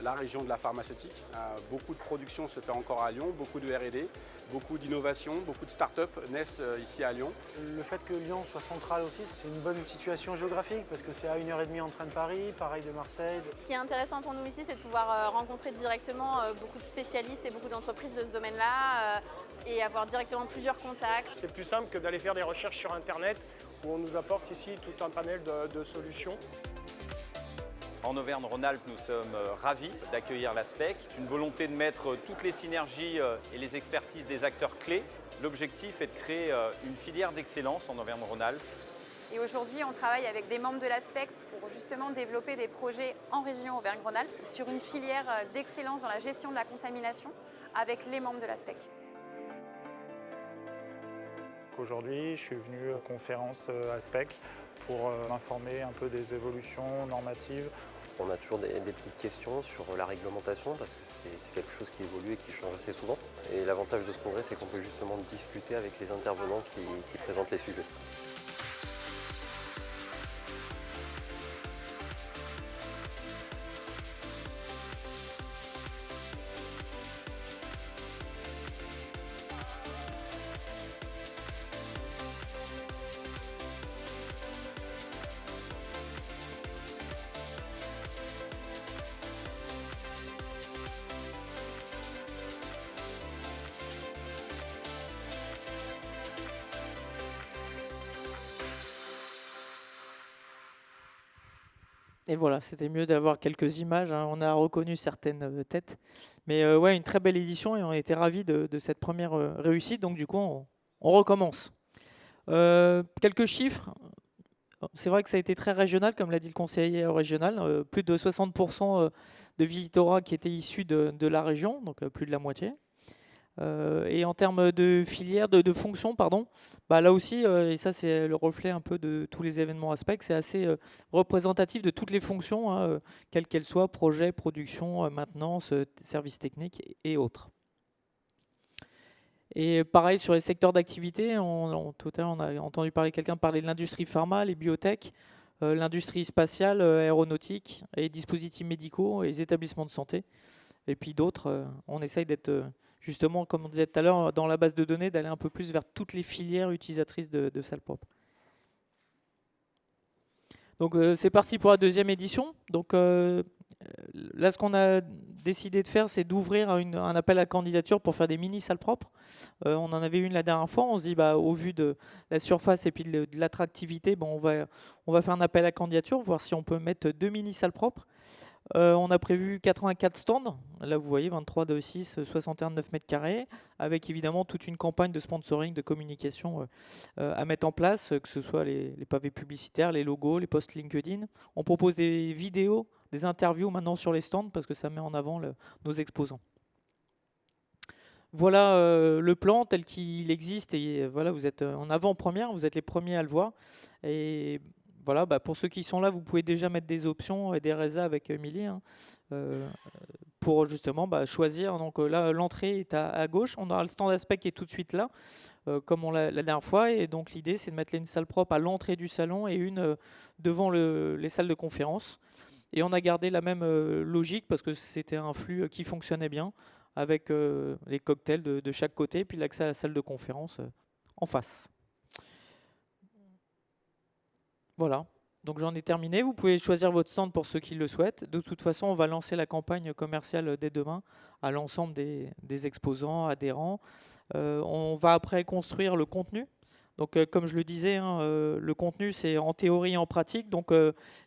la région de la pharmaceutique. Beaucoup de production se fait encore à Lyon, beaucoup de R&D, beaucoup d'innovations, beaucoup de start-up naissent ici à Lyon. Le fait que Lyon soit central aussi, c'est une bonne situation géographique parce que c'est à 1h30 en train de Paris, pareil de Marseille. Ce qui est intéressant pour nous ici, c'est de pouvoir rencontrer directement beaucoup de spécialistes et beaucoup d'entreprises de ce domaine-là et avoir directement plusieurs contacts. C'est plus simple que d'aller faire des recherches sur Internet où on nous apporte ici tout un panel de solutions. En Auvergne-Rhône-Alpes, nous sommes ravis d'accueillir l'ASPEC. Une volonté de mettre toutes les synergies et les expertises des acteurs clés. L'objectif est de créer une filière d'excellence en Auvergne-Rhône-Alpes. Et aujourd'hui, on travaille avec des membres de l'ASPEC pour justement développer des projets en région Auvergne-Rhône-Alpes sur une filière d'excellence dans la gestion de la contamination avec les membres de l'ASPEC. Aujourd'hui, je suis venu à la conférence ASPEC pour m'informer un peu des évolutions normatives. On a toujours des petites questions sur la réglementation parce que c'est quelque chose qui évolue et qui change assez souvent. Et l'avantage de ce congrès, c'est qu'on peut justement discuter avec les intervenants qui présentent les sujets. Et voilà, c'était mieux d'avoir quelques images, hein. On a reconnu certaines têtes. Mais ouais, une très belle édition et on était ravis de cette première réussite. Donc du coup, on recommence. Quelques chiffres. C'est vrai que ça a été très régional, comme l'a dit le conseiller régional. Plus de 60% de visiteurs qui étaient issus de la région, donc plus de la moitié. Et en termes de filière, de fonction, pardon, bah là aussi, et ça c'est le reflet un peu de tous les événements ASPEC, c'est assez représentatif de toutes les fonctions, hein, quelles qu'elles soient, projet, production, maintenance, services techniques et autres. Et pareil sur les secteurs d'activité, tout à l'heure on a entendu quelqu'un parler de l'industrie pharma, les biotech, l'industrie spatiale, aéronautique, et les dispositifs médicaux et les établissements de santé. Et puis d'autres, on essaye d'être justement, comme on disait tout à l'heure, dans la base de données, d'aller un peu plus vers toutes les filières utilisatrices de salles propres. Donc c'est parti pour la deuxième édition. Donc là, ce qu'on a décidé de faire, c'est d'ouvrir un appel à candidature pour faire des mini salles propres. On en avait une la dernière fois. On se dit, bah, au vu de la surface et puis de l'attractivité, bon, on va faire un appel à candidature, voir si on peut mettre 2 mini salles propres. On a prévu 84 stands, là vous voyez 23 de 6, 61 de 9 mètres carrés, avec évidemment toute une campagne de sponsoring, de communication à mettre en place, que ce soit les pavés publicitaires, les logos, les posts LinkedIn. On propose des vidéos, des interviews maintenant sur les stands parce que ça met en avant nos exposants. Voilà le plan tel qu'il existe et voilà, vous êtes en avant-première, vous êtes les premiers à le voir. Et voilà, bah pour ceux qui sont là, vous pouvez déjà mettre des options et des résas avec Émilie, hein, pour justement choisir. Donc là, l'entrée est à gauche. On aura le stand ASPEC qui est tout de suite là, comme on l'a la dernière fois. Et donc l'idée, c'est de mettre une salle propre à l'entrée du salon et une devant les salles de conférence. Et on a gardé la même logique parce que c'était un flux qui fonctionnait bien avec les cocktails de chaque côté, puis l'accès à la salle de conférence en face. Voilà, donc j'en ai terminé. Vous pouvez choisir votre stand pour ceux qui le souhaitent. De toute façon, on va lancer la campagne commerciale dès demain à l'ensemble des exposants, adhérents. On va après construire le contenu Donc, comme je le disais, hein, le contenu, c'est en théorie et en pratique. Donc,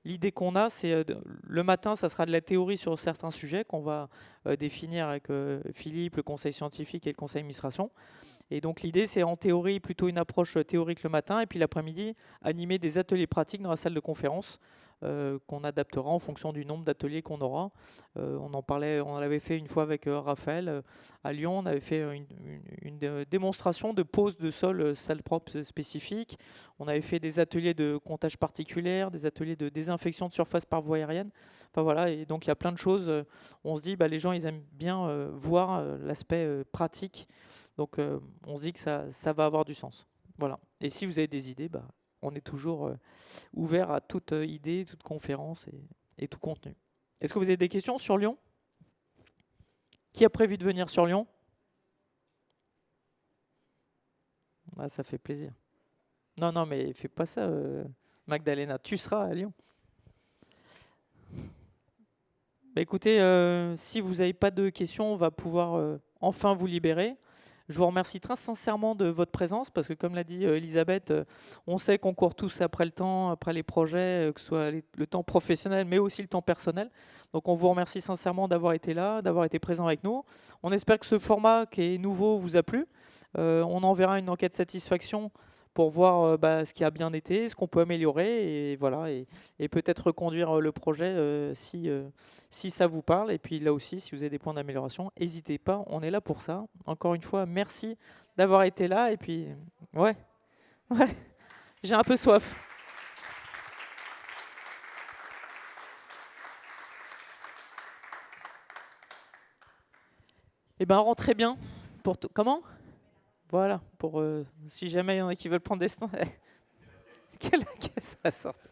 l'idée qu'on a, c'est le matin, ça sera de la théorie sur certains sujets qu'on va définir avec Philippe, le conseil scientifique et le conseil d'administration. Et donc, l'idée, c'est en théorie plutôt une approche théorique le matin, et puis l'après-midi, animer des ateliers pratiques dans la salle de conférence qu'on adaptera en fonction du nombre d'ateliers qu'on aura. On en parlait, on l'avait fait une fois avec Raphaël à Lyon. On avait fait une démonstration de pose de sol salle propre spécifique. On avait fait des ateliers de comptage particulier, des ateliers de désinfection de surface par voie aérienne. Enfin voilà, et donc il y a plein de choses. On se dit, bah, les gens, ils aiment bien voir l'aspect pratique. Donc on se dit que ça va avoir du sens. Voilà. Et si vous avez des idées, bah, on est toujours ouvert à toute idée, toute conférence et tout contenu. Est-ce que vous avez des questions sur Lyon? Qui a prévu de venir sur Lyon? Ah, ça fait plaisir. Non, mais fais pas ça, Magdalena. Tu seras à Lyon. Bah, écoutez, si vous n'avez pas de questions, on va pouvoir enfin vous libérer. Je vous remercie très sincèrement de votre présence parce que, comme l'a dit Elisabeth, on sait qu'on court tous après le temps, après les projets, que ce soit le temps professionnel, mais aussi le temps personnel. Donc, on vous remercie sincèrement d'avoir été là, d'avoir été présent avec nous. On espère que ce format qui est nouveau vous a plu. On enverra une enquête satisfaction pour voir ce qui a bien été, ce qu'on peut améliorer, et voilà, et peut-être reconduire le projet si ça vous parle. Et puis là aussi, si vous avez des points d'amélioration, n'hésitez pas, on est là pour ça. Encore une fois, merci d'avoir été là. Et puis, ouais, j'ai un peu soif. Eh bien, rentrez bien. Comment ? Voilà, pour si jamais il y en a qui veulent prendre des stands. Quelle caisse à sortir.